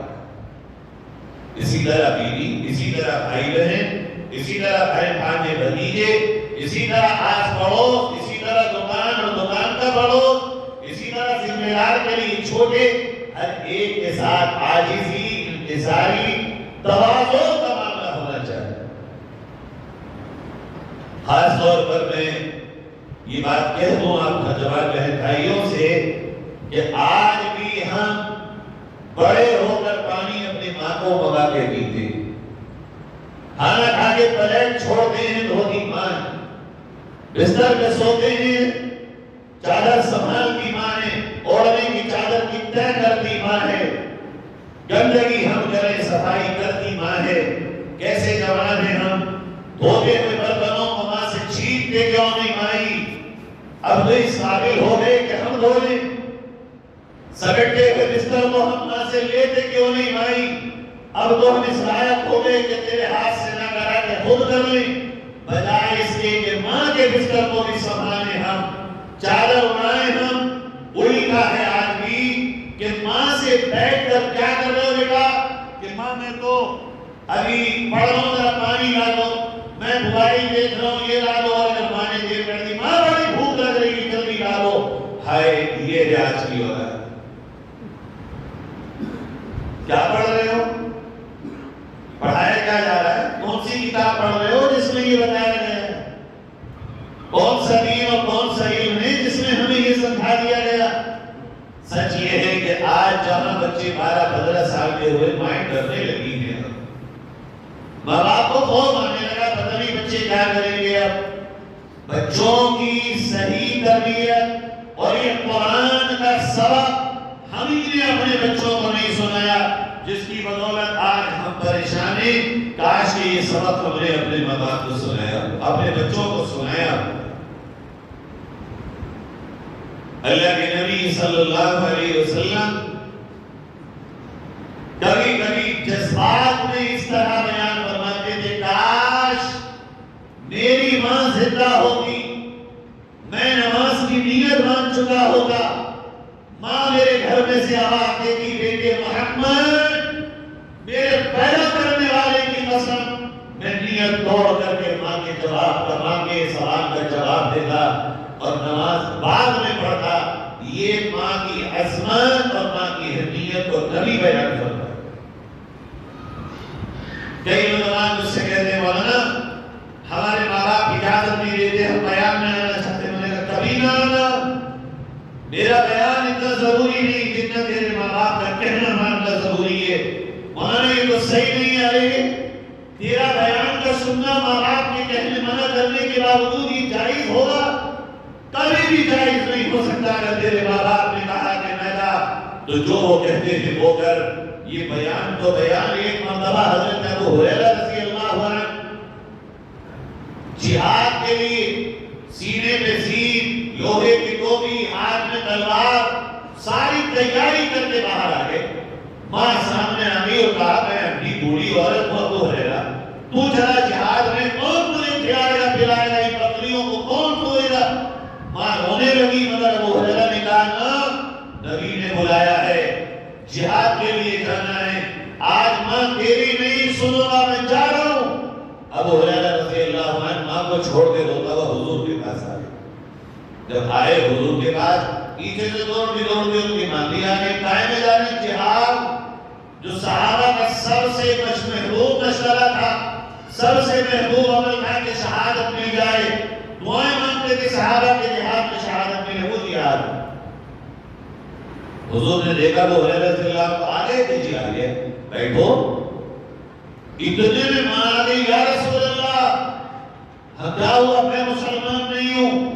اسی طرح بیوی اسی طرح بھائی بہن اسی طرح بھائی بھانجے بھتیجے اسی طرح آس پڑوس اسی طرح دکان اور دکان کا پڑوس اسی طرح ذمہ دار کے لیے چھوٹے ہر ایک کے ساتھ عاجزی انکساری تواضع کا معاملہ ہونا چاہیے خاص طور پر میں یہ بات کہہ دوں آپ نوجوان بہن بھائیوں سے کہ آج بھی ہم بڑے ہو کر پانی اپنی ماں کو منگا کے پیتے کھانا کھا کے پلیٹ چھوڑتے ہیں دھوتی ماں بستر پہ سوتے ہیں چادر سنبھالتی ماں ہے اوڑھنے کی چادر کی طے کرتی ماں ہے گندگی ہم کریں صفائی کرتی ماں ہے کیسے جوان ہیں ہم دھوتے ہوئے برتنوں کو ماں سے چھینتے کیوں نہیں مائی اب تو اس قابل ہو گئے کہ ہم دھو لیں سگٹے ہوئے بستر کو ہم ماں سے لیتے کیوں نہیں مائی اب تو ہم اس لائق ہو گئے کہ تیرے ہاتھ سے نہ کرا کے خود کر لیں بجائے اس کے کہ ماں کے بستر کو بھی سنبھالیں ہم چادر اڑائیں ہم الٹا ہے آج بھی کہ ماں سے بیٹھ کر کیا کر رہے ہو بیٹا کہ ماں میں تو ابھی پڑھ رہا ہوں ذرا پانی لا دو میں موبائل دیکھ رہا ہوں یہ لا دو اور اگر ماں نے دیر کر دی ماں بڑی بھوک لگ رہی ہے جلدی لا دو ہائے یہ ریاض کی ہو رہا ہے کیا پڑھ رہے ہو پڑھایا کیا جا رہا ہے کون سی کتاب پڑھ رہے ہو جس میں یہ بتایا گیا ہے کون سا دین اور کون سا علم ہے جس میں ہمیں یہ سمجھا دیا گیا سچ یہ ہے کہ آج جہاں بچے 12-15 سال کے ہوئے مائنڈ کرنے لگی ہیں ماں باپ کو خوف آنے لگا پتہ نہیں بچے کیا کریں گے اب بچوں کی صحیح تربیت اور یہ قرآن کا سبق ہم ہی نے اپنے بچوں کو نہیں سنایا جس کی بدولت آج ہم پریشان ہیں کاش کہ یہ سبق ہم نے اپنے ماں باپ کو سنایا اپنے بچوں کو سنایا اللہ کے نبی صلی اللہ علیہ وسلم کبھی کبھی جذبات میں اس طرح بیان فرماتے تھے کاش میری ماں زندہ ہوتی میں نماز کی نیت مان چکا ہوتا ماں میرے گھر میں سے آواز دیتی بیٹے محمد میرے پیدا کرنے والے کی قسم میں نیت توڑ کر کے ماں کے جواب کا ماں کے سوال کا جواب دیتا اور نماز بعد میں پڑھتا یہ ماں کی عظمت اور ماں کی اہمیت کو نبی بیان کرتا کئی نوجوان مجھ سے کہتے ہیں مولانا ہمارے ماں باپ اجازت نہیں دیتے ہم بیان میں آنا چاہتے ہیں میں نے کہا کبھی نہ آنا میرا بیان اتنا ضروری نہیں جتنا تیرے ماں باپ کا کہنا ماننا ضروری ہے مولانا یہ تو صحیح نہیں آ رہے تیرا بیان کا سننا ماں باپ کے کہنے منع کرنے کے باوجود یہ جائز ہوگا کبھی بھی جائز نہیں ہو سکتا اگر تیرے ماں باپ نے کہا کہ نہ جا تو جو وہ کہتے ہیں وہ کر یہ بیان تو بیان ایک مرتبہ حضرت ابو ہریرہ رضی اللہ عنہ جہاد کے لیے سینے پہ زین لوہے کی ٹوپی ہاتھ میں تلوار ساری تیاری کر کے باہر آ گئے ماں سامنے آئی اور کہا میں اپنی بوڑھی عورت ہوں ابو ہریرہ تو چلا جہاد میں کون تجھے کھلائے گا پلائے گا ان بکریوں کو کون سوئے گا ماں رونے لگی مگر ابو ہریرہ نے کہا نا نبی نے بلایا ہے جہاد کے لیے کرنا ہے آج ماں تیری نہیں سنوں گا میں جا رہا ہوں ابو ہریرہ رضی اللہ عنہ ماں کو کو چھوڑ کے روتا ہوا حضور کے پاس آئے. جب آئے حضور کے پاس پیچھے سے دوڑ دی ان کی ماندی آگے قائم جانے جہاد جو صحابہ کا سب سے محبوب مشورہ تھا, سب سے محبوب عمل تھا کہ شہادت مل جائے. دعائیں مانگتے کہ صحابہ کے جہاد میں شہادت ملے, وہ جہاد. حضور نے دیکھا وہ حضرت رضی اللہ عنہ آگے پیچھے آگے بیٹھو. اتنے میں مار گئی یا رسول اللہ کیا ہوا, میں مسلمان نہیں ہوں.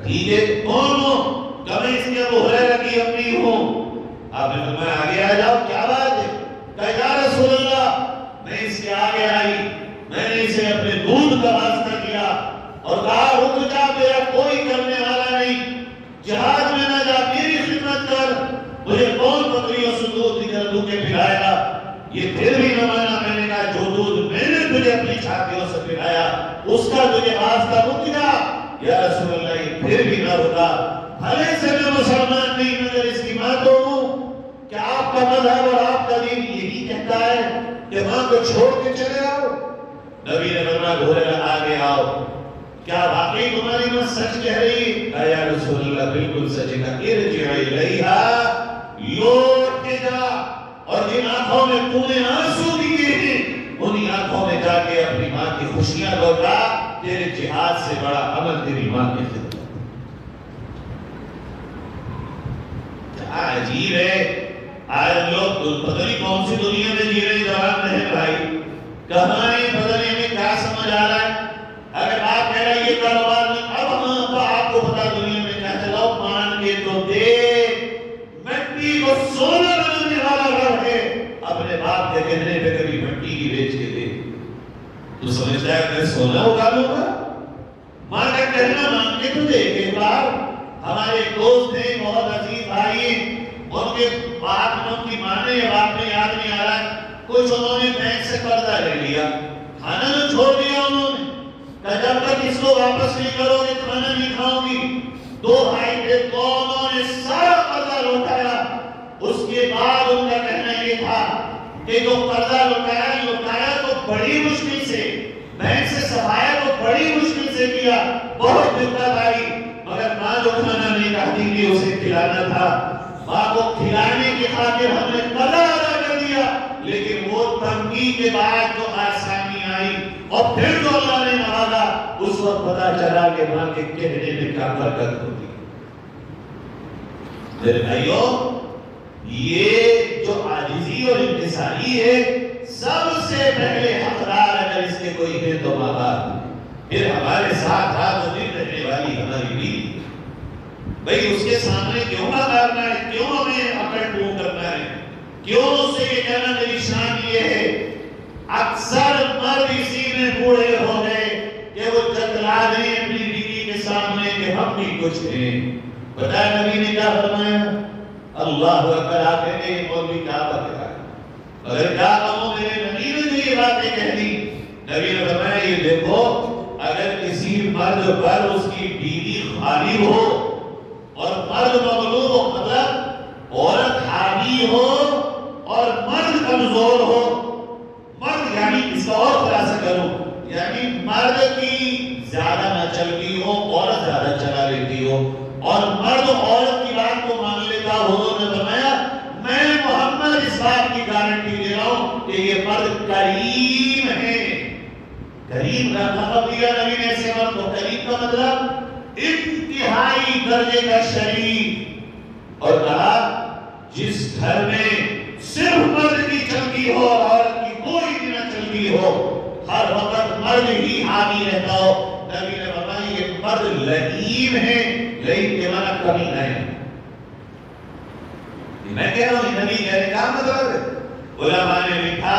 ٹھیک ہے کون ہو؟ کہ میں اس کے ابو ہریرہ کی امی ہوں. آپ نے فرمایا آگے آ جاؤ, کیا بات ہے؟ کہ یا رسول اللہ میں اس کے آگے آئی, میں نے اسے اپنے دودھ کا واسطہ کیا اور کہا رک جا, میرا کوئی کرنے والا نہیں, جہاد میں نہ جا, میری خدمت کر, مجھے کون بکریوں سے دودھ نکل دو کے پلائے گا. یہ پھر بھی نہ مانا. میں نے کہا جو دودھ میں نے تجھے اپنی چھاتیوں سے پلایا اس کا تجھے واسطہ رک جا. یا رسول اللہ یہ پھر بھی نہ رکا. بھلے سے میں مسلمان نہیں مگر اس کی ماں تو ہوں. کیا آپ کا مذہب اور آپ کا دین یہی کہتا ہے کہ ماں کو چھوڑ کے چلے آؤ؟ نبی نے فرمایا گھوڑے آگے آؤ, کیا واقعی تمہاری ماں سچ کہہ رہی؟ کہا یا رسول اللہ بالکل سچ ہے. ارجع الیہا, لوٹ کے جا اور جن آنکھوں میں تو نے آنسو دیے ہیں انہی آنکھوں میں جا کے اپنی ماں کی خوشیاں لوٹا. تیرے جہاد سے بڑا عمل تیری ماں کی خدمت. کیا عجیب ہے, آج لوگ پتہ نہیں کون سی دنیا میں جی رہے جواب نہیں بھائی. کہاں یہ پتہ نہیں ہمیں کیا سمجھ آ رہا ہے. اگر آپ کہہ رہے یہ کاروبار نہیں, اب ہم آپ کو پتا دنیا میں کیا چلاؤ, مان کے تو دے, مٹی کو سونا بنانے والا گھر ہے, اپنے باپ کے کہنے پہ کبھی مٹی کی بیچ کے دے. تو سمجھتا ہے کہ سونا اگالوں گا. ماں کا کہنا مان کے تو دے. ایک بار ہمارے دوست ہیں بہت عزیز بھائی, ان کے باپ ان کی ماں نے یا باپ نے یاد نہیں آ رہا ہے, کچھ انہوں نے بینک سے قرضہ لے لیا, کھانا نہ چھوڑ دیا انہوں نے. کہ جب تک اس کو واپس نہیں کرو گے کھانا نہیں کھاؤں گی. دو بھائی تھے, دونوں نے سارا قرضہ لوٹایا. اس کے بعد ان کا کہنا یہ تھا کہ جو قرضہ لوٹایا تو بڑی مشکل سے, بینک سے صفایا تو بڑی مشکل سے کیا, بہت دقت آئی, مگر ماں جو کھانا نہیں کھاتی تھی اسے کھلانا تھا. ماں کو کھلانے کی خاطر ہم نے قرضہ ادا کر دیا, لیکن وہ تنگی کے بعد جو آسانی آئی اور پھر جو اللہ نے نوازا, اس وقت پتا چلا کہ ماں کے کہنے میں کیا برکت ہوتی. میرے بھائیوں, یہ جو عاجزی اور انکساری ہے, سب سے پہلے حقدار اگر اس کے کوئی ہے تو ماں باپ, پھر ہمارے ساتھ رات و دن رہنے والی ہماری بیوی. بھئی اس کے سامنے کیوں نہ کرنا ہے, کیوں ہمیں اکڑ ٹو کرنا ہے, کیوں اس سے یہ کہنا میری شان یہ ہے. اکثر مرد اسی میں بوڑھے ہو گئے کہ وہ جتلا دیں اپنی بیوی کے سامنے کہ ہم بھی کچھ ہیں. پتہ نبی نے کیا فرمایا, اللہ اکبر, آپ کہتے ہیں مولوی کیا بات ہے, اگر کیا کہوں میرے نبی نے یہ باتیں کہہ دی. نبی نے فرمایا یہ دیکھو, اگر کسی مرد پر اس کی بیوی غالب ہو اور مرد مغلوب ہو, مطلب عورت حاوی ہو اور مرد کمزور ہو, مرد یعنی اس کا اور خلاصہ کروں, یعنی مرد کی زیادہ نہ چلتی ہو, عورت زیادہ چلا لیتی ہو, اور مرد عورت کی بات کو مان لیتا ہو. حضور نے فرمایا میں محمد اس بات کی گارنٹی دے رہا ہوں کہ یہ مرد کریم ہے. کریم کا مطلب دیا نبی نے ایسے مرد کو, کریم کا مطلب انتہائی درجے کا شریف, اور کہا جس گھر میں صرف مرد کی چلتی ہو اور عورت کی کوئی بھی نہ چلتی ہو, ہر وقت مرد ہی حامی رہتا ہو, نبی نے فرمایا یہ مرد لئیم ہے. لئیم کے معنی کمی نہیں. میں کہہ رہا ہوں نبی کہنے کا مطلب ہے. علماء نے لکھا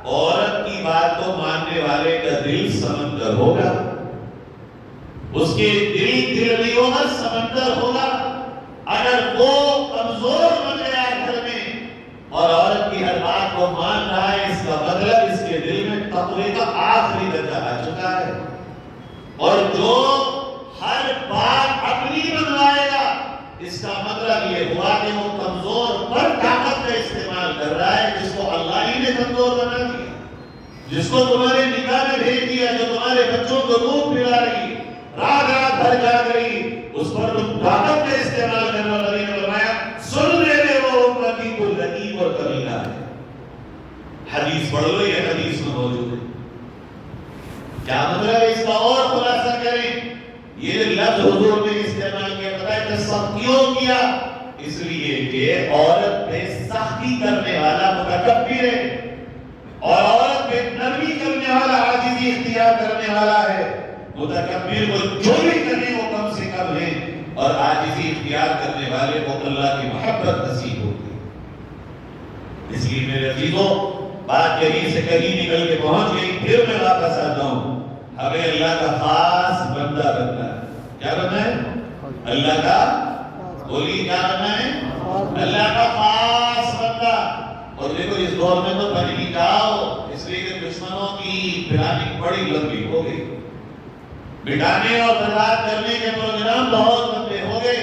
عورت کی بات کو ماننے والے کا دل سمندر ہوگا, اس کے دل نہیں ہوگا, سمندر ہوگا. اگر وہ کمزور بن گیا گھر میں اور عورت کی ہر بات کو مان رہا ہے, اس کا مطلب اس کے دل میں تقوی کا آخری درجہ آ چکا ہے. اور جو ہر بات اپنی بنوائے گا, اس کا مطلب یہ ہوا کہ وہ کمزور پر طاقت کا استعمال کر رہا ہے, جس کو اللہ ہی نے کمزور بنا دیا. جس کو تمہارے نکاح میں بھیج دیا، جو تمہارے بچوں کو دودھ پلا رہی، رات رات بھر جاگ رہی، اس پر تم طاقت کا استعمال کرنے والا نبی نے فرمایا سن میرے وہ امتی کو لئیم اور کمینہ ہے۔ حدیث پڑھ لو، یہ حدیث میں موجود ہے۔ کیا مطلب ہے اس کا اور خلاصہ کریں؟ یہ لفظ حضور نے استعمال کیا، پتہ ہے سب کیوں کیا؟ اس لیے کہ عورت پہ سختی کرنے والا متکبر ہے، اور عورت پہ نرمی کرنے والا عاجزی اختیار کرنے والا ہے۔ متکبر کو جو بھی کرے وہ کم سے کم ہے، اور عاجزی اختیار کرنے والے کو اللہ کی محبت نصیب ہوتی ہے۔ اس لیے میرے عزیزوں، بات کہیں سے کہیں نکل کے پہنچ گئی، پھر میں واپس آتا ہوں۔ ہمیں اللہ کا خاص بندہ بننا ہے۔ کیا بننا ہے؟ اللہ کا، بولی کیا بننا ہے؟ اللہ کا خاص بندہ۔ اور دیکھو اس دور میں تو بڑی نکاح، اس لیے کہ دشمنوں کی پلاننگ بڑی لمبی ہو گئی، مٹانے اور برباد کرنے کے پروگرام بہت لمبے ہو گئے۔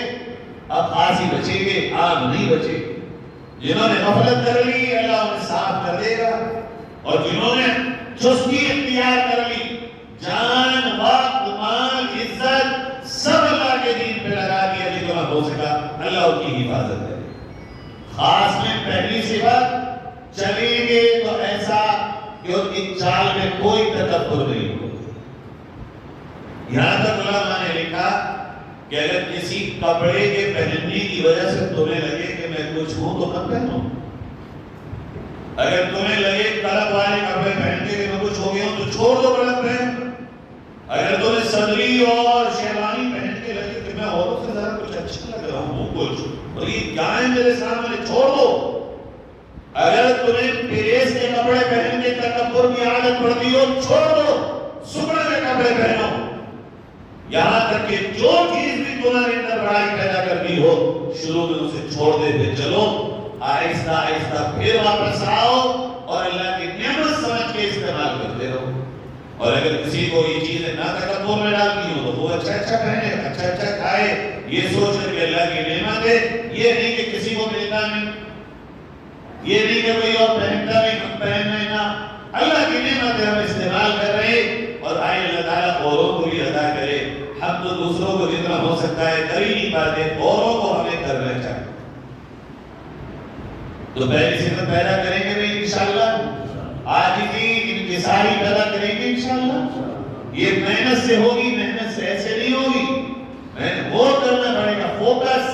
اب خاص ہی بچیں گے، آگ نہیں بچے گی۔ جنہوں نے غفلت کر لی اللہ انہیں صاف کر دے گا، اور جنہوں نے چستی اختیار کر لی، جان، وقت، مال، عزت سب اللہ کے دین پہ لگا دیا جتنا ہو سکا، اللہ ان کی حفاظت کرے۔ خاص میں پہلی صفت، چلیں گے تو ایسا کہ ان کی چال میں کوئی تکبر نہیں ہو۔ یہاں تک علماء نے لکھا کہ اگر کسی کپڑے کے پہننے کی وجہ سے تمہیں لگے کہ میں کچھ ہوں تو مت پہنو۔ اگر تمہیں لگے کلب والے کپڑے پہن کے کہ میں کچھ ہو گیا ہوں تو چھوڑ دو کلب پہن۔ اگر تمہیں صدری اور شیروانی پہن کے لگے کہ میں عورتوں سے ذرا کچھ اچھا لگ رہا ہوں، وہ کچھ اور یہ کیا ہے میرے سامنے، چھوڑ دو۔ اگر تمہیں پریس کے کپڑے پہن کے تکبر کی عادت پڑتی ہو، چھوڑ دو، سکڑے کے کپڑے پہنو۔ یہاں تک کہ جو چیز بھی تمہارے اندر بڑائی پیدا کرتی ہو، شروع میں اسے چھوڑ دیتے چلو، آہستہ آہستہ پھر واپس آؤ اور اللہ کی نعمت سمجھ کے استعمال کرتے رہو۔ اور اگر کسی کو یہ چیزیں نہ تکبر میں ڈالتی ہو تو وہ اچھا اچھا پہنے، اچھا اچھا کھائے، یہ سوچ کر کہ اللہ کی نعمت ہے۔ یہ نہیں کہ کسی کو ملتا نہیں، یہ نہیں کہ کوئی اور پہنتا نہیں ہم پہننا نہ، اللہ کی نعمت ہے، ہم استعمال کر رہے ہیں۔ اور آئے اللہ تعالیٰ اوروں کو بھی عطا کرے۔ ہم تو دوسروں کو جتنا ہو سکتا ہے کر ہی نہیں پاتے، اوروں کو ہمیں کرنا چاہیے۔ تو پہلی صفت پیدا کریں گے بھی انشاءاللہ، عاجزی انکساری پیدا کریں گے انشاءاللہ۔ یہ محنت سے ہوگی، محنت سے ایسے نہیں ہوگی، وہ کرنا پڑے گا، فوکس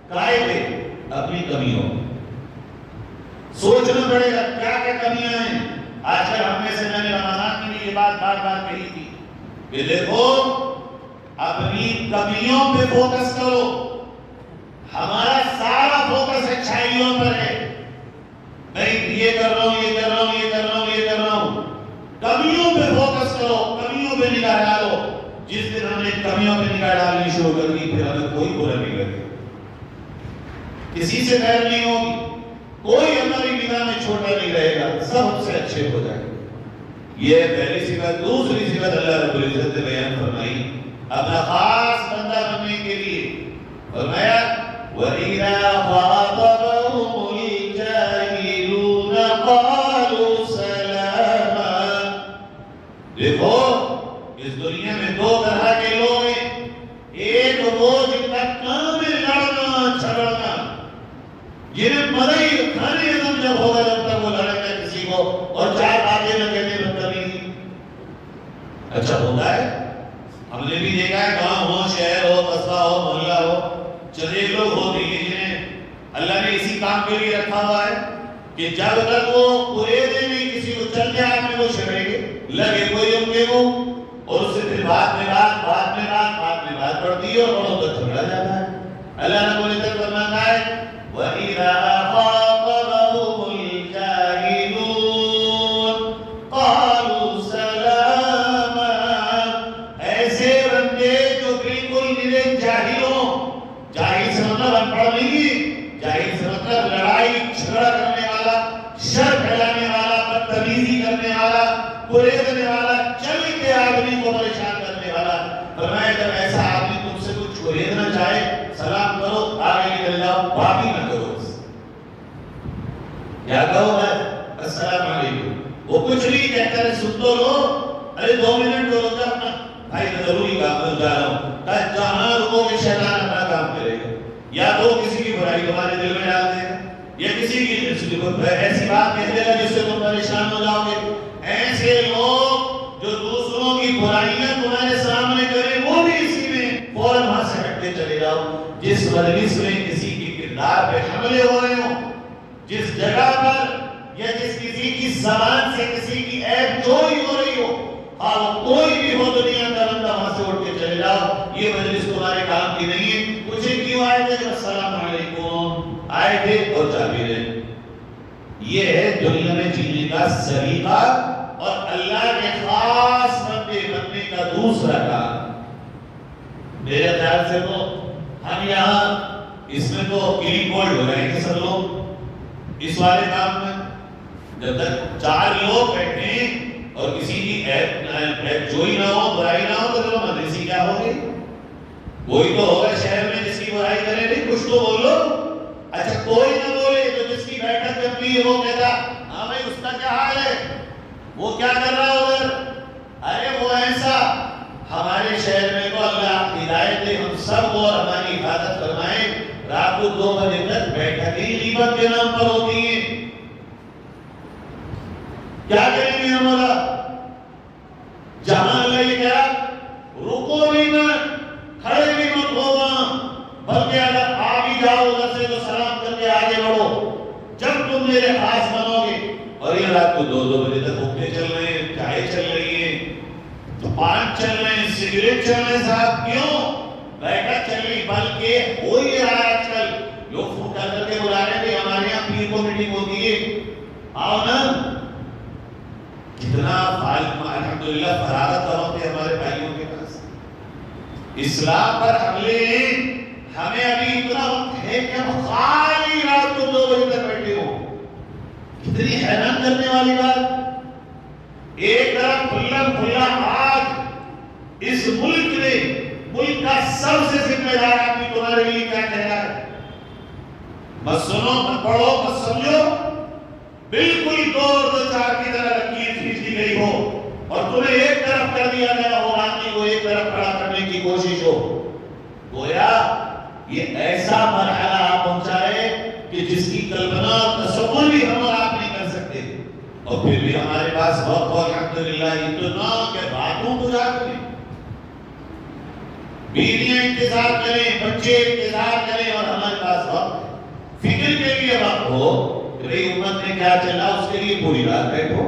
قائد اپنی کمیوں، سوچنا پڑے گا کیا کیا کمیاں ہیں۔ آج کل ہم میں سے، میں نے رمضان میں بھی یہ بات بار بار کہی تھی کہ دیکھو اپنی کمیوں پہ فوکس کرو۔ ہمارا سارا فوکس اچھائیوں پر ہے، نہیں یہ کر رہا ہوں، یہ کر رہا ہوں، یہ کر رہا ہوں، یہ کر رہا ہوں۔ کمیوں پہ فوکس کرو، کمیوں پہ نگاہ ڈالو۔ جس دن ہم نے کمیوں پہ نگاہ ڈالنی شروع کر دی، پھر ہمیں کوئی برا نہیں لگے، کسی سے خیر نہیں ہوگی، کوئی ہماری نگاہ میں چھوٹا نہیں رہے گا، سب ہم سے اچھے ہو جائیں گے۔ یہ پہلی صفت۔ دوسری صفت اللہ رب العزت نے بیان فرمائی اپنا خاص بندہ بننے کے لیے، فرمایا وَإِذَا خَاطَبَهُمُ الْجَاهِلُونَ قَالُوا سَلَامًا۔ دیکھو اس دنیا میں دو طرح کے لوگ ہیں، ایک وہ جن کا کام ہے لڑنا جھگڑنا، جنہیں مزہ ہی کھانے ازم جب ہوگا جب تک وہ لڑیں گے کسی کو اور چار باتیں نہ کہتے بدتمیزی۔ اچھا ہوتا ہے، ہم نے بھی دیکھا ہے، گاؤں ہو، شہر ہو، قصبہ ہو، محلہ ہو، چند ایک لوگ ہوتے ہیں جنہیں اللہ نے اسی کام کے لیے رکھا ہوا ہے کہ جب تک وہ پورے دن میں کسی کو چلتے آپ میں وہ چھڑیں گے، لگے کوئی ان کے وہ، اور اس سے پھر بعد میں بات پڑتی ہے اور بڑوں تک جھگڑا جاتا ہے۔ اللہ نے بولے تک فرماتا ہے وَإِذَا خَاطَبَهُمُ الْجَاهِلُونَ قَالُوا سَلَامًا۔ ایسے بندے جو بالکل نرے جاہل ہوں، جاہل سے مطلب انپڑھ نہیں، جاہل سے مطلب لڑائی جھگڑا کرنے والا، شر پھیلانے والا، بدتمیزی کرنے والا، برے کرنے والا، چل کے آدمی کو پریشان کرنے والا۔ فرمایا جب ایسا آدمی تم سے کچھ خریدنا چاہے، سلام کرو، آگے نکل جاؤ، باقی نہ کرو۔ کیا کہو میں السلام علیکم، وہ کچھ نہیں کہتا ہے سن تو لو، ارے 2 منٹ رو جا اپنا بھائی میں ضروری کام میں جا رہا ہوں، جہاں رکو گے شیطان اپنا کام کرے گا، یا تو کسی کی برائی تمہارے دل میں ڈال دے گا، یا کسی کی ایسی بات کہہ دے گا جس سے تم پریشان ہو جاؤ گے۔ ایسے لوگ جو دوسروں کی برائیاں تمہارے سامنے کریں وہ بھی اسی میں فوراً وہاں سے ہٹ کے چلے جاؤ۔ جس مجلس میں کسی کی کردار پہ حملے ہو رہے ہوں، جس جگہ پر یا جس کسی کی زبان سے کسی کی عیب چوری ہو رہی ہو، آپ کوئی بھی ہو دنیا کا بندہ وہاں سے اٹھ کے چلے جاؤ، یہ مجلس تمہارے کام کی نہیں ہے۔ مجھے کیوں آئے تھے؟ السلام علیکم آئے تھے اور جا بھی رہے۔ یہ ہے دنیا میں جینے کا سلیقہ اور اللہ کے خاص بندے بننے کا دوسرا کام۔ میرے خیال سے تو ہم یہاں اس میں تو کلین بولڈ ہو رہے ہیں کہ سب لوگ اس والے کام میں جب تک 4 لوگ بیٹھے اور کسی کی عیب جوئی نہ ہو، برائی نہ ہو، تو چلو مدرسی کیا ہوگی؟ کوئی تو ہوگا شہر میں جس کی برائی کرے، نہیں کچھ تو بولو۔ اچھا کوئی نہ بولے تو جس کی بیٹھک جب بھی وہ کہتا ہاں بھائی اس کا کیا حال ہے، وہ کیا کر رہا ہے ادھر، ارے وہ ایسا۔ ہمارے شہر میں تو اللہ ہدایت دے ہم سب اور ہماری حفاظت فرمائے، رات کو 2 بجے تک بیٹھکیں غیبت کے نام پر ہوتی ہیں۔ کیا کریں گے ہم؟ جہاں اللہ یہ کہا رکو بھی مت، کھڑے بھی مت ہو وہاں، بلکہ اگر آ بھی جاؤ ادھر سے تو سلام کر کے آگے بڑھو جب تم میرے خاص بنو گے۔ اور یہ رات کو 2 بجے تک حکمیں چل رہے ہیں، چائے چل رہی ہے، پان چل رہے ہیں، سگریٹ چل رہے ہیں، صاحب کیوں؟ بیٹھک چل رہی، بلکہ ہو ہی رہا ہے آج کل لوگ فون کر کے بلا رہے ہیں کہ ہمارے یہاں پیر کو میٹنگ ہوتی ہے، آؤ نا۔ کتنا الحمدللہ فراغت کا وقت ہے ہمارے بھائیوں کے پاس، اسلام پر حملے ہمیں ابھی اتنا وقت ہے کہ ہم خالی رات کو 2 بجے تک بیٹھے ہوں۔ کتنی حیران کرنے والی بات، ایک طرف کھلا آج اس ملک میں ملک کا سب سے ذمہ دار آدمی تمہارے لیے کیا کہہ رہا ہے؟ مت سنو، مت پڑھو، مت سمجھو، بالکل 2-4 کی طرح لکیر کھینچ دی گئی ہو اور تمہیں ایک طرف کر دیا گیا ہو، آدمی کو ایک طرف کھڑا کرنے کی کوشش ہو۔ گویا یہ ایسا مرحلہ آپ پہنچائے کہ جس کی کلپنا اور تصور بھی ہم اور آپ نہیں کر سکتے، اور پھر بھی ہمارے پاس وقت اور الحمدللہ اتنا کہ راتوں گزار کریں، بیویاں انتظار کریں، بچے انتظار کریں، اور ہمارے پاس وقت فکر کے لیے وقت ہو کہ بھئی امت میں کیا چل رہا اس کے لیے پوری رات بیٹھو،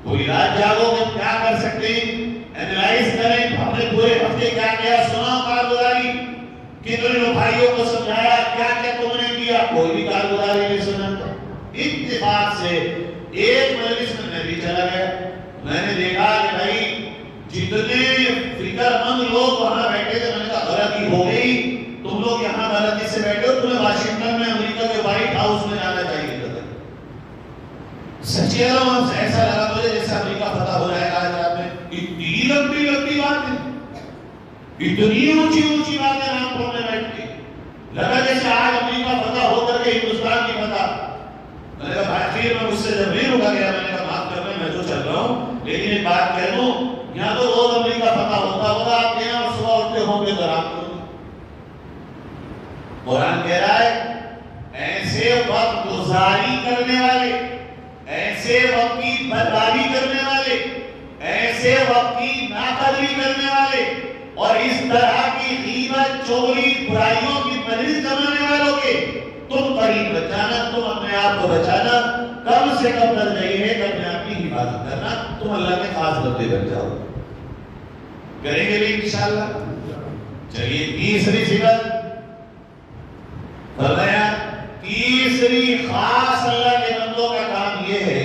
پوری رات جاگو کہ کیا کر سکتے ہیں، اینالائز کریں ہم نے پورے ہفتے کیا کیا، سنا کارگزاری، کتنے بھائیوں کو سمجھایا، کیا کیا تم نے کیا، کوئی بھی کارگزاری نہیں سنا۔ اتفاق سے ایک مجلس میں بھی چلا گیا، میں نے دیکھا کہ بھائی جتنے فکر مند لوگ وہاں بیٹھے تھے، میں نے کہا غلطی ہو گئی، تم لوگ یہاں غلطی سے بیٹھے ہو، تمہیں واشنگٹن میں امریکہ کے وائٹ ہاؤس میں جانا چاہیے تھا۔ سچی ایسا لگا مجھے جیسے امریکہ فتح ہو جائے گا آج رات میں۔ اتنی لمبی لمبی باتیں، اتنی اونچی اونچی باتیں نام پڑھنے بیٹھتی، لگا جیسے آج امریکہ فتح ہو کر کے ہندوستان کی فتح۔ میں نے کہا بھائی پھر میں مجھ سے جب نہیں رکا گیا، میں نے کہا معاف کرنا میں تو چل رہا ہوں، لیکن ایک بات کہہ دوں، یہاں تو روز امریکہ فتح ہوتا ہوگا، آپ کے یہاں صبح اٹھتے ہوں گے تو رات کو۔ قرآن کہہ رہا ہے ایسے وقت گزاری کرنے والے، ایسے وقت کی بربادی کرنے والے، ایسے وقت کی ناقدری کرنے والے، اور اس طرح کی غیبت، چغلی، برائیوں کی مجلس جمانے والوں کے تم قریب بچانا، تم اپنے آپ کو بچانا، کم سے کم درجہ یہ ہے کہ اپنے آپ کی حفاظت کرنا، تم اللہ کے خاص بندے بن جاؤ۔ کریں گے بھی انشاءاللہ۔ چلیے تیسری صفت فرمایا، تیسری خاص اللہ کے بندوں کا کام یہ ہے،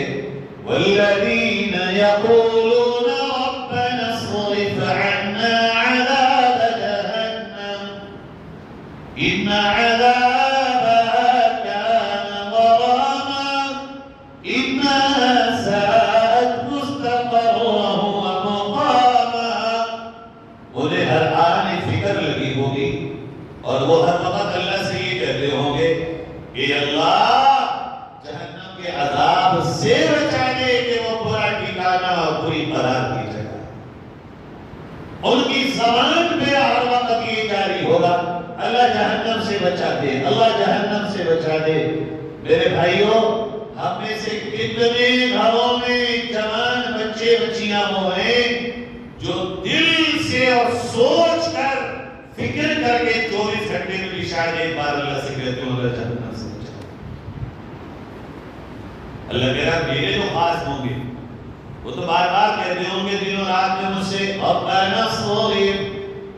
والذین یقولون ربنا اصرف عنا عذاب جہنم ان عذابها كان غراما انها ساءت مستقرا ومقاما۔ انہیں ہر آنے فکر لگی ہوگی اور وہ ہر وقت اللہ سے یہ کہتے ہوں گے کہ اللہ جہنم کے عذاب سے بچا دے کہ وہ برا ان کی زبان پہ ہر وقت یہ جاری ہوگا، اللہ جہنم سے بچا دے، اللہ جہنم سے بچا دے۔ میرے بھائیوں، ہم میں سے کتنے گھروں میں جوان بچے بچیاں وہ ہیں جو دل سے اور سوچ کر فکر کر کے 24 گھنٹے میں بھی شاید ایک بار اللہ سے کہتے ہوں اللہ جہنم سے بچا دے۔ اللہ کہہ رہا میرے جو خاص ہوں گے وہ تو بار بار کہتے ہوں گے دن و رات میں مجھ سے ربنا اصرف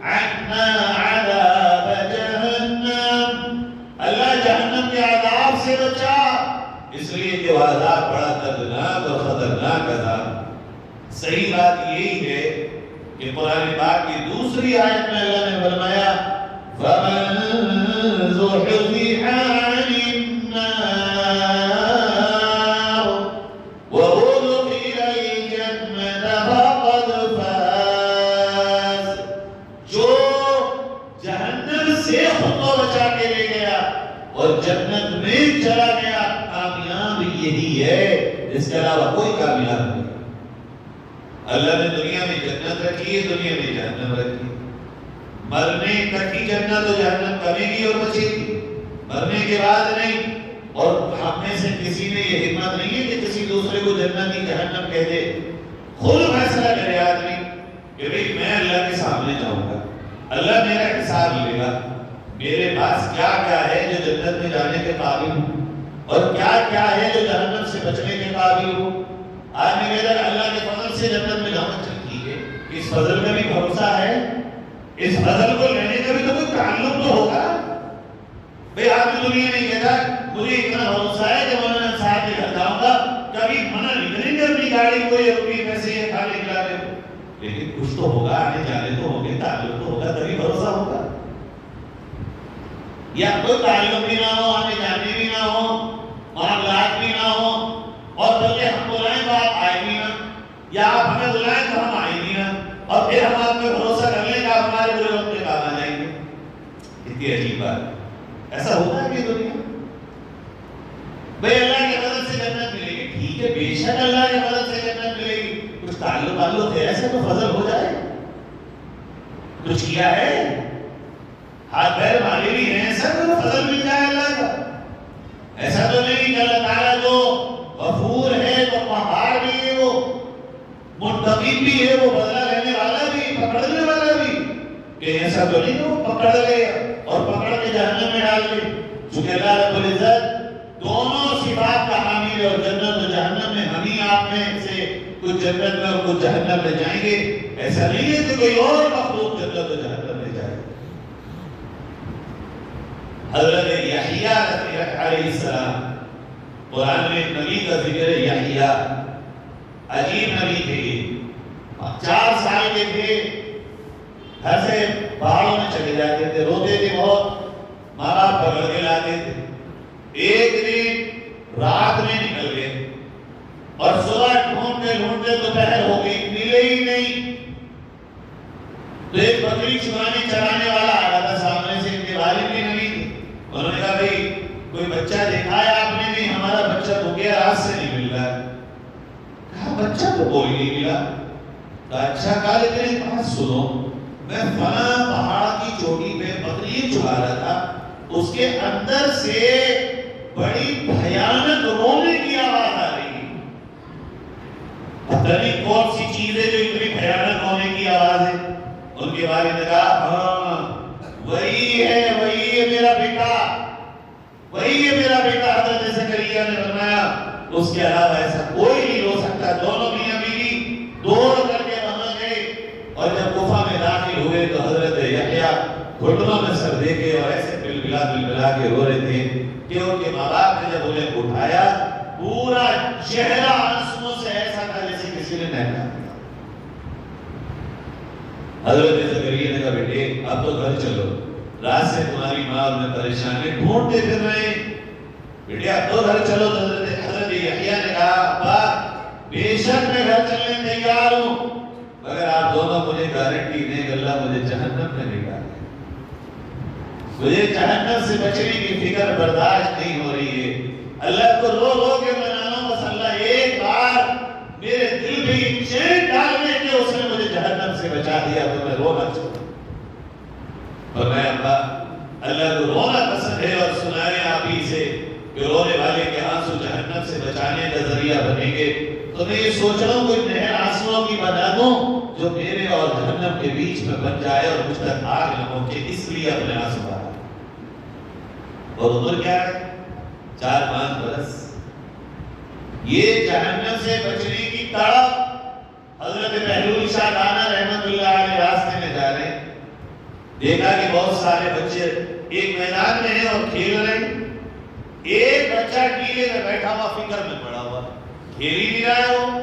عنا عذاب جہنم، اللہ جہنم کے عذاب سے بچا، اس لیے کہ وہ عذاب بڑا دردناک اور خطرناک عذاب۔ صحیح بات یہی ہے کہ قرآن پاک کی دوسری آیت میں اللہ نے فرمایا فَمَن زُحْزِحَ عَنِ النَّارِ وَأُدْخِلَ الْجَنَّةَ فَقَدْ فَازَ، جو جہنم سے خود کو بچا کے لے گیا اور جنت میں چلا گیا، کامیاب یہی ہے، اس کے علاوہ کوئی کامیاب نہیں۔ اللہ نے دنیا میں جنت رکھی ہے، دنیا میں جہنم رکھی ہے۔ مرنے تک ہی جنت و جہنم کبھی گی اور بچے گی، مرنے کے بعد نہیں۔ اور ہم میں سے کسی نے یہ ہمت نہیں ہے کہ کسی دوسرے کو جنت کی جہنم کہہ دے، خود فیصلہ کرے آدمی کہ بھئی میں اللہ کے سامنے جاؤں گا، اللہ میرا حساب لے گا، میرے پاس کیا کیا ہے جو جنت میں جانے کے قابل ہوں اور کیا کیا ہے جو جہنم سے بچنے کے قابل ہوں۔ آدمی کہتا ہے اللہ کے فضل سے جنت میں جانا چاہیے، اس فضل کا بھی بھروسہ ہے، اس فضل کو لینے کا بھی تو کوئی تعلق تو ہوگا۔ بھئی آدمی دنیا نہیں کہتا مجھے اتنا بھروسہ ہے کہ میں صاحب کے گھر جاؤں گا، کبھی منع نہیں کریں گے اپنی گاڑی کو یا روپیے پیسے یا کھانے کھلانے کو، لیکن کچھ تو ہوگا، آنے جانے تو ہوں گے، تعلق تو ہوگا، تبھی بھروسہ ہوگا۔ یا کوئی تعلق بھی نہ ہو، آنے جانے بھی نہ ہو، معاملات بھی نہ ہو، اور بلکہ ہم بلائیں تو آپ آئے بھی نہ، یا آپ ہمیں بلائیں تو ہم آئے بھی نہ، اور پھر ہم آپ میں بھروسہ کر لیں کہ آپ ہمارے برے وقت میں کام آ جائیں گے۔ کتنی عجیب بات ہے، ایسا ہوتا ہے کہ دنیا بھئی اللہ کے فضل سے جنت ملے گی، ٹھیک ہے بے شک اللہ کے فضل سے جنت ملے گی، کچھ تعلق ہے ایسا تو فضل ہو جائے، کچھ کیا ہے، ہاتھ پیر مارے بھی ہیں، ایسا تو فضل مل جائے اللہ کا۔ ایسا تو نہیں کہ اللہ تعالیٰ جو غفور ہے، تو قہار بھی ہے، وہ منتقم بھی ہے، وہ بدلہ لینے والا بھی، پکڑنے والا بھی، کہ ایسا تو نہیں کہ وہ پکڑ لے اور پکڑ کے جہنم میں ڈال لے۔ چونکہ اللہ رب العزت دونوں صفات کا حامل اور جنت و جہنم میں ہم ہی آپ میں سے کچھ جنت میں اور کچھ جہنم میں جائیں گے، ایسا نہیں ہے کہ کوئی اور مخلوق جنت و جہنم میں جائے۔ حضرت یحییٰ علیہ السلام، قرآن میں نبی کا ذکر ہے، یحییٰ عجیب نبی تھے، 4 سال کے تھے، گھر سے پہاڑوں میں چلے جاتے تھے، روتے تھے بہت، ماں باپ پکڑ کے لاتے تھے۔ ایک دن رات میں نکل گئے اور صبح ڈھونڈتے ڈھونڈتے دوپہر ہو گئی، ملے ہی نہیں۔ تو ایک بکری چرانے والا آیا تھا سامنے سے، ان کے والد بھی نبی تھے، انہوں نے کہا بھئی کوئی بچہ دیکھا ہے آپ نے؟ نہیں، ہمارا بچہ تو گیا، رات سے نہیں مل رہا ہے۔ کہا بچہ تو کوئی نہیں ملا۔ کہا اچھا، کہا لیکن ایک بات سنو، میں فلاں پہاڑ کی چوٹی پہ بکری چرا رہا تھا، اس کے اندر سے بڑی بھیانک رونے کی آواز آ رہی ہے، پتہ نہیں کون سی چیز ہے جو اتنی بھیانک رونے کی آواز ہے۔ ان کے والد نے کہا ہاں وہی ہے میرا بیٹا، وہی ہے میرا بیٹا۔ حضرت زکریا نے فرمایا اس کے علاوہ ایسا کوئی نہیں رو سکتا۔ دونوں میاں بیوی دوڑ کر کے وہاں گئے، اور جب غفا میں داخل ہوئے تو حضرت یحییٰ گھٹنوں میں سر دے کے اور ایسے بلبلا کے رو رہے تھے کہ ان کے ماں باپ نے جب انہیں اٹھایا، پورا چہرہ آنسوؤں سے ایسا تھا جیسے کسی نے نہلا دیا۔ حضرت زکریا نے کہا بیٹے اب تو گھر چلو، رات سے تمہاری ماں اور میں پریشان ہیں، ڈھونڈتے پھر رہے ہیں، بیٹے اب تو گھر چلو۔ حضرت یحییٰ نے کہا ابا بے شک میں گھر چلنے تیار ہوں، مگر آپ دونوں مجھے گارنٹی دیں کہ اللہ مجھے جہنم میں نہیں ڈالے، مجھے جہنم سے بچنے کی فکر برداشت نہیں ہو رہی ہے۔ اللہ کو رو رو کے منانا، بس اللہ ایک بار میرے دل میں چین ڈالنے کے اس نے مجھے جہنم سے بچا دیا تو میں رونا چھوڑا. فرمایا ابا اللہ کو رونا پسند ہے اور سنائے آپ ہی سے کہ رونے والے کے آنسو جہنم سے بچانے کا ذریعہ بنیں گے. تو میں یہ سوچ رہا ہوں کوئی نہر آنسوؤں کی بنا دوں جو میرے اور جہنم کے بیچ میں بن جائے اور مجھ تک آگ نہ پہنچے، اس لیے اپنے آنسو بہا. اور عمر کیا ہے؟ 4-5 برس. یہ جہنم سے بچنے کی تڑپ. حضرت بہلول شاہ گانا رحمت اللہ علیہ راستے میں جا رہے ہیں، دیکھا کہ بہت سارے بچے ایک میدان میں ہیں اور کھیل رہے ہیں. ایک بچہ ٹیلے میں بیٹھا ہوا فکر میں پڑا ہوا، کھیل ہی نہیں رہا ہے وہ.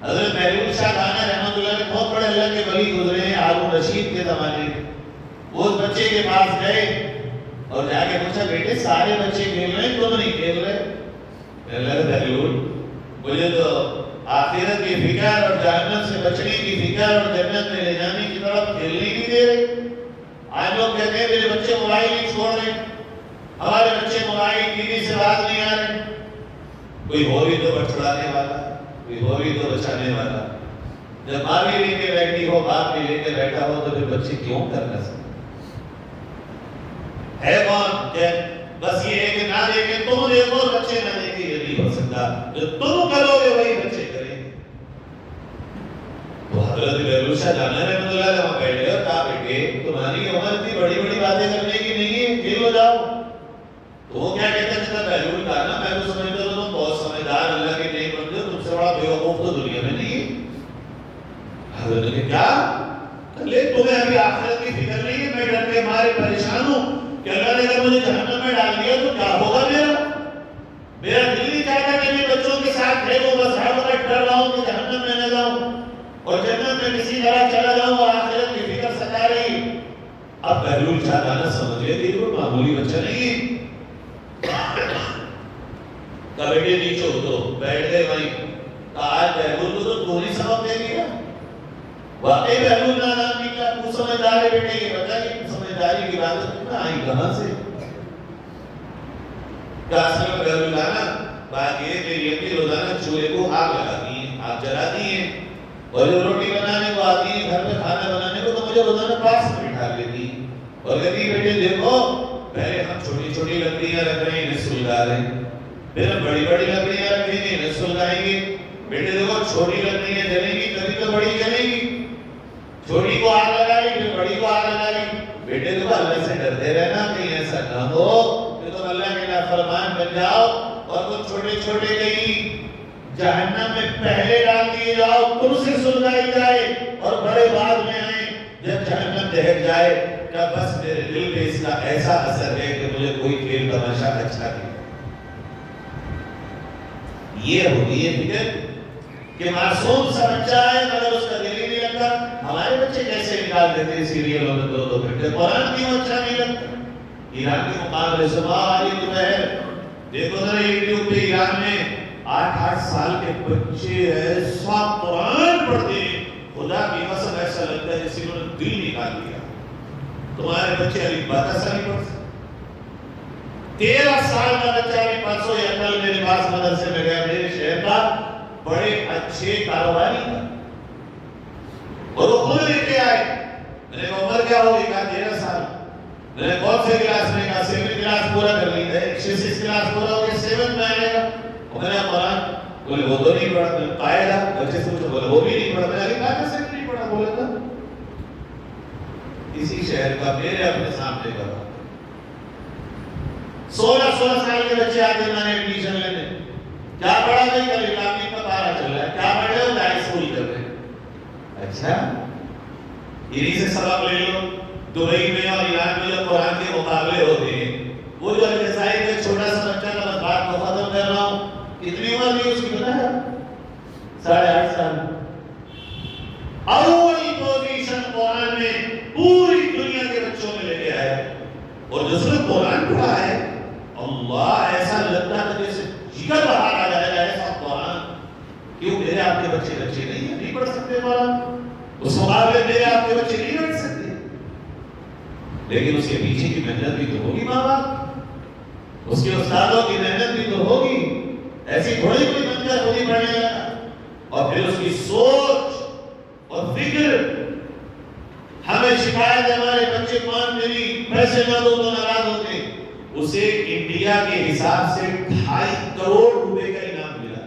حضرت بہلول شاہ گانا رحمت اللہ علیہ بہت بڑے اللہ کے ولی گزرے ہیں ہارون رشید کے زمانے میں. وہ اس بچے کے پاس گئے اور جا کے پوچھا بیٹے سارے بچے کھیل رہے ہیں تم نہیں کھیل رہے؟ اللہ بہلول مجھے تو آخرت کی فکر اور جہنم سے بچنے کی فکر اور جنت میں لے جانے کی طرف کھیلنے نہیں دے رہے. آج لوگ کہتے ہیں میرے بچے موبائل نہیں چھوڑ رہے، ہمارے بچے موبائل ٹی وی سے باز نہیں آ رہے. کوئی ہو بھی تو بچڑانے والا، کوئی ہو بھی تو بچانے والا. جب ماں بھی لے کے بیٹھی ہو، باپ بھی لے کے بیٹھا ہو تو پھر بچے کیوں کرنا سکتے ہے؟ کون کہ بس یہ ہے کہ نہ دیکھیں تم دیکھو بچے نہ دیکھیں، یہ نہیں ہو سکتا. جو تم کرو گے وہی بچے کریں گے. تو حضرت بہلول شاہ جانا رحمۃ اللہ علیہ وہاں بیٹھے اور کہا بیٹے تمہاری عمر اتنی بڑی بڑی باتیں کرنے کی نہیں ہے، کھیلو جاؤ. تو وہ کیا کہتا ہے جیسا بہلول کہا نا میں تو سمجھتا ہوں تم بہت سمجھدار اللہ کے نیک بندے، تم سے بڑا بیوقوف تو دنیا میں نہیں ہے. حضرت نے کیا لے تمہیں ابھی آخرت کی فکر نہیں ہے؟ میں ڈر کے مارے پریشان ہوں کہ اللہ نے اگر مجھے جہنم میں ڈال دیا تو کیا ہوگا میرا دل نہیں چاہتا کہ میں بچوں کے ساتھ کھیلوں، بس ہر وقت ڈر رہا ہوں کہ جہنم میں نہ جاؤں اور جنت میں کسی طرح چلا جاؤں اور آخرت کی فکر ستا رہی. اب بہلول شاہ گانا سمجھ گئے کہ وہ معمولی بچہ نہیں ہے. بیٹے نیچے اترو، بیٹھ گئے وہیں. آج بہلول کو تو نہیں سبق دے دیا. واقعی بہلول نادان نکلا، تو سمجھدار ہے بیٹے. یہ بتا کہ سمجھداری کی بات آئی کہاں سے؟ اصل میں بہلول لانا بات یہ کہ یہ روزانہ چولہے کو آگ لگاتی ہیں، آگ جلاتی ہیں، اور جو روٹی بنانے کو آتی ہے گھر میں کھانا بنانے کو تو مجھے روزانہ پاس میں بٹھا لیتی اور کہتی بیٹے دیکھو پہلے ہم چھوٹی چھوٹی لکڑیاں رکھ رہے ہیں انہیں سلگا رہے ہیں، پھر ہم بڑی بڑی لکڑیاں رکھیں گے انہیں سلگائیں گے. بیٹے دیکھو چھوٹی لکڑیاں جلیں گی کبھی تو بڑی جلیں گی، چھوٹی کو آگ لگائی پھر بڑی کو آگ لگائی. بیٹے دیکھو اللہ سے ڈرتے رہنا کہیں ایسا نہ ہو کہ تم اللہ کے نافرمان بن جاؤ اور تم چھوٹے چھوٹے کہیں جہنم میں پہلے ڈال دیے جاؤ، تم سے سلگائی جائے اور بڑے بعد میں آئیں جب جہنم دہک جائے. کہ بس میرے دل پہ اس کا ایسا اثر ہے کہ مجھے کوئی کھیل تماشا اچھا نہیں. یہ ہوگی یہ فکر کہ معصوم سا بچہ ہے مگر اس کا دل ہی نہیں لگتا. ہمارے بچے کیسے نکال دیتے ہیں سیریلوں میں 2-2 گھنٹے. قرآن کیوں اچھا نہیں لگتا؟ ایران کے مقابلے صبح آئی دوپہر دیکھو ذرا یوٹیوب پہ ایران میں 8-8 سال کے بچے ایسا قرآن پڑھتے ہیں خدا کی قسم ایسا لگتا ہے جیسے انہوں نے دل نکال دیا. تمہارے بچے علی بات ایسا نہیں پڑھ سکتے. 13 سال کا بچہ ابھی پرسوں یا کل میرے پاس مدرسے میں گیا، میرے شہر کا بڑے اچھے کاروباری تھا اور وہ خود لے کے آئے. میں نے کہا عمر کیا ہوگی؟ کہا 13 سال. میں نے کون سے کلاس میں؟ کہا 7 کلاس پورا کر لی ہے. 6 کلاس پورا ہو گیا 7 میں آئے گا. اور میں نے قرآن بولے وہ تو نہیں پڑھا. میں قائدہ بچے سے پوچھا بولے وہ بھی نہیں پڑھا. میں نے کہا کیسے نہیں پڑھا؟ بولا تھا اسی شہر کا میرے اپنے سامنے کا 16 سال کے بچے آتے ہیں میں ایڈمیشن لینے. کیا پڑھا بھائی؟ کل اکامی کا پارا چل رہا ہے. کیا پڑھے ہو؟ ہائی اسکول کر رہے ہیں. اچھا انہی سے سبق لے لو. دبئی میں اور ایران میں جو قرآن کے مقابلے ہوتے ہیں وہ جو الجزائر میں چھوٹا سا بچہ کا بس بات کو ختم کر رہا ہوں. کتنی عمر تھی اس کی پتہ ہے؟ 8.5 سال. اول پوزیشن قرآن میں پوری دنیا کے بچوں میں لے کے آیا. اور جس نے قرآن پڑھا ہے اللہ ایسا لگتا ہے جیسے جگر باہر آ جائے گا. ایسا قرآن کیوں میرے آپ کے بچے نہیں ہیں نہیں پڑھ سکتے قرآن؟ اس مقابلے میرے آپ کے بچے نہیں پڑھ سکتے. لیکن اس کے پیچھے کی محنت بھی تو ہوگی ماں باپ، اس کے استادوں کی محنت بھی تو ہوگی. ایسی تھوڑی کوئی بچہ خود ہی پڑھنے لگا. اور پھر اس کی سوچ اور فکر ہماری شکایت ہے ہمارے بچے مان میری پیسے نہ دو تو ناراض ہوتے، اسے انڈیا کے حساب سے 2.5 کروڑ روپے کا انعام ملا،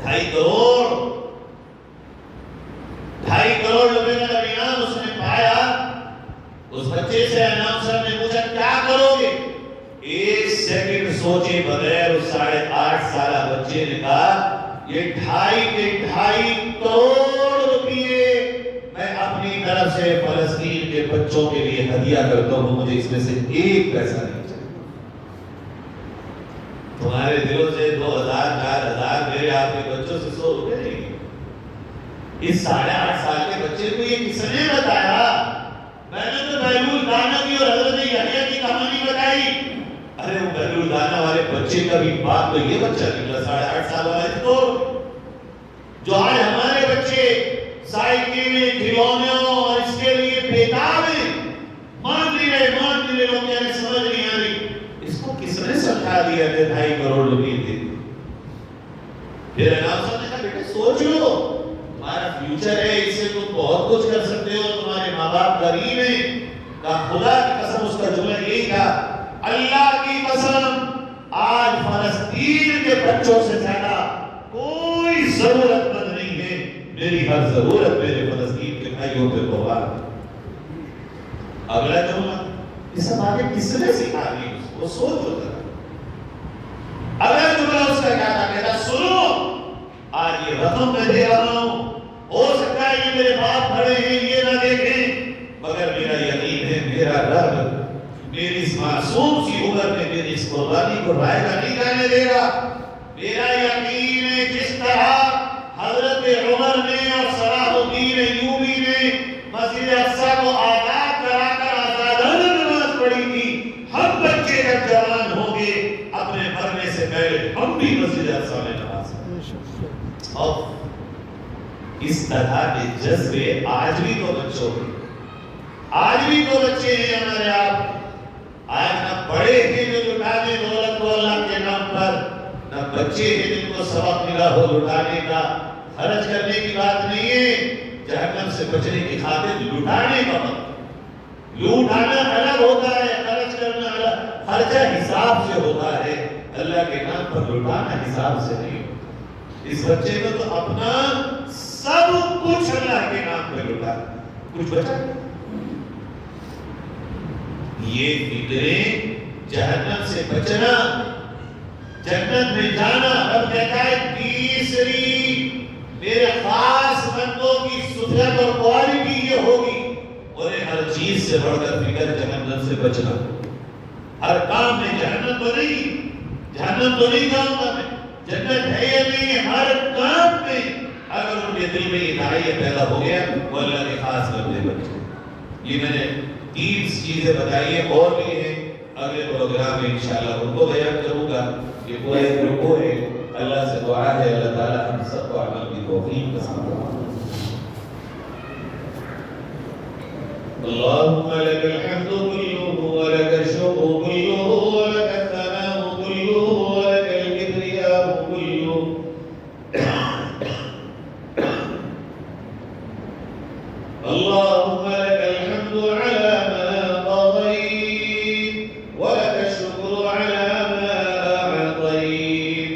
2.5 کروڑ روپے کا انعام اس نے پایا۔ اس بچے سے اناؤنسر نے پوچھا کیا کرو گے؟ 1 سیکنڈ سوچے بغیر اس 8.5 سالہ بچے نے کہا یہ 2.5 کروڑ روپے میں اپنی طرف سے فلسطین کے بچوں کے لیے ہدیہ کرتا ہوں، مجھے اس میں سے 1 پیسہ نہیں چاہیے۔ تمہارے دلوں سے 2,000 4,000 میرے آپ کے بچوں سے 100 روپے نہیں گئے۔ اس 8.5 سال کے بچے کو یہ کس نے بتایا؟ میں نے تو بیلول دانا کی اور حضرت یحییٰ کی کہانی بتائی۔ ارے وہ بیلول دانا والے بچے کا بھی باپ تو یہ بچہ نکلا 8.5 سال والا ہے، تو جو آج ہمارے بچے سائیکل کھلونوں اور اس کے لیے بیتاب ہیں، مان لیے لوگ کہہ رہے سمجھ نہیں آ رہی، اس کو کس نے سمجھا دیا کہ 2.5 کروڑ روپے دے؟ پھر اناؤنسر نے کہا بیٹے سوچ لو، تمہارا فیوچر ہے، اس سے تم بہت کچھ کر سکتے ہو، تمہارے ماں باپ غریب ہیں۔ کہا خدا کی قسم، اس کا جملہ یہی تھا، اللہ کی قسم آج فلسطین کے بچوں سے زیادہ کوئی ضرورت مند نہیں ہے، میری ہر ضرورت میرے فلسطین کے بھائیوں پہ قربان ہے۔ اگلا جملہ اس سب آگے کس نے سکھا دی اس کو؟ سوچ ہوتا ہے۔ اگلا جملہ اس کا کیا تھا؟ کہتا سنو آج یہ رقم میں دے رہا ہوں، ہو سکتا ہے یہ میرے باپ کھڑے ہیں یہ نہ دیکھیں، مگر میرا یقین ہے میرا رب میری اس معصوم سی عمر میں میری اس قربانی کو رائے گا نہیں جانے دے گا۔ میرا یقین ہے جس طرح حضرت عمر نے اور صلاح الدین ایوبی نے مسجد اقصی کو آزاد کرا کر آزادانہ نماز پڑھی تھی، ہم بچے جب جوان ہوں گے اپنے مرنے سے پہلے ہم بھی مسجد اقصی میں نماز پڑھیں۔ اور اس طرح کے جذبے آج بھی تو بچوں کے، آج بھی تو بچے ہیں ہمارے آپ، آج نہ بڑے ہیں جو لٹانے دولت کو اللہ کے نام پر، نہ بچے ہیں جن کو سبق ملا ہو لٹانے کا۔ خرچ کرنے کی بات نہیں ہے، جہنم سے بچنے کی خاطر لٹانے کا وقت، لوٹانا الگ ہوتا ہے، خرچ کرنا الگ، خرچہ حساب سے ہوتا ہے، اللہ کے نام پر لٹانا حساب سے نہیں ہوتا۔ اس بچے کو تو اپنا سب کچھ اللہ کے نام پہ لٹا، کچھ بچا یہ فکریں جہنم سے بچنا، جنت میں جانا۔ اب کہتا ہے تیسری میرے خاص بندوں کی صفت اور کوالٹی یہ ہوگی، انہیں ہر چیز سے بڑھ کر فکر جہنم سے بچنا۔ ہر کام میں جہنم تو نہیں جاؤں گا میں، جنت ہے یا نہیں ہے، ہر کام میں اگر ان کے دل میں یہ داعیہ پیدا ہو گیا وہ اللہ کے خاص بندے بن جائے۔ یہ میں نے 3 چیزیں بتائی ہیں، اور بھی ہیں اگلے پروگرام میں انشاءاللہ ان کو بیان کروں گا۔ یہ پورا ایک رکوع ہے، اللہ سے دعا ہے اللہ تعالی ہم سب کو عمل کی توفیق نصیب فرمائے۔ اللهم لك الحمد كله ولك الشكر كله ولك الثناء كله ولك الكبرياء كله اللهم لك الحمد على ما قضيت ولك الشكر على ما أعطيت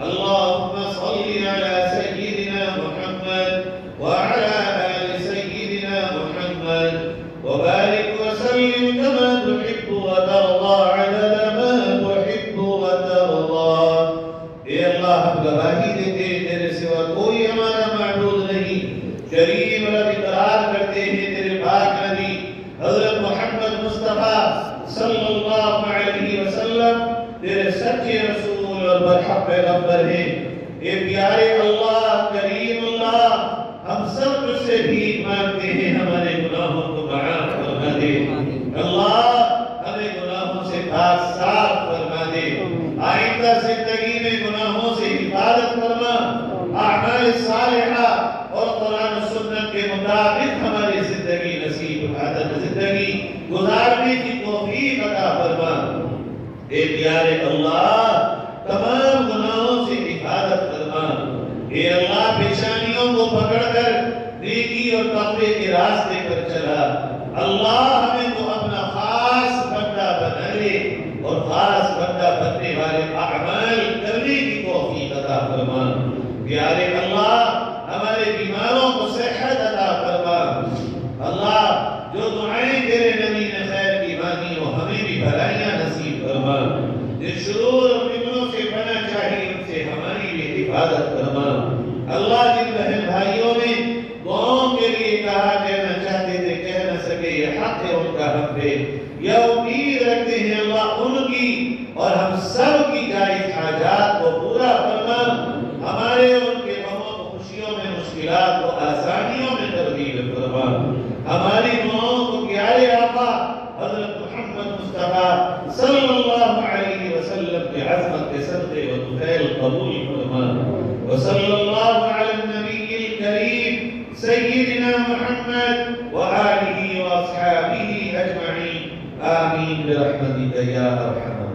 اللهم صل على سيدنا محمد وعلى آل سيدنا محمد وبارك وسلم كما تحب وترضى عدد ما تحب وترضى۔ اے اللہ ہم گواہی دیتے ہیں تیرے سوا کوئی ہمارا معبود نہیں، کریم رب اقرار کرتے ہیں تیرے پاک نبی حضرت محمد مصطفیٰ صلی اللہ علیہ وسلم تیرے سچے رسول اور برحق پیغمبر ہیں۔ اے پیارے اللہ کریم اللہ، ہم سب تجھ سے بھیک مانگتے ہیں ہمارے گناہوں کو معاف فرما دے، اللہ ہمیں گناہوں سے پاک صاف فرما دے، آئندہ زندگی میں گناہوں سے حفاظت فرما، اعمال صالحہ اور قرآن و سنت کے مطابق ہماری زندگی نصیب عادت زندگی گزارنے کی توفیق عطا فرما۔ اے پیارے اللہ تمام گناہوں سے حفاظت فرما۔ اے اللہ پیشانیوں کو پکڑ کر نیکی نیکی اور تقوی کے راستے پر چلا، اللہ ہمیں تو اپنا خاص بندہ بنا لے اور خاص بندہ بننے والے اعمال کرنے کی توفیق عطا فرما۔ پیارے اللہ ہمارے بیماروں کو صحت عطا فرما۔ اللہ جو دعائیں تیرے نبی نے خیر کی مانگی وہ ہمیں بھی بھلائیاں نصیب فرما۔ جن شرور اور فتنوں سے پناہ چاہیے ان سے ہماری بھی حفاظت فرما۔ اللہ جن بہن بھائیوں نے دعاؤں کے لیے کہا کہنا چاہتے تھے کہہ نہ سکے، یہ حق ہے ان کا حق ہے، یہ امید رکھتے ہیں اللہ ان کی اور ہم سب کی جائز حاجات کو پورا فرما۔ ہمارے ان کے غموں کو خوشیوں میں، مشکلات کو آسانیوں میں تبدیل فرما۔ ہماری دعاؤں کو پیارے آقا حضرت محمد مصطفیٰ صلی اللہ علیہ وسلم کی عظمت کے صدقے و طفیل قبول فرما۔ وصلی اللہ علی النبی الکریم سیدنا محمد وآلہ واصحابہ اجمعین، آمین برحمتک یا ارحم الراحمین۔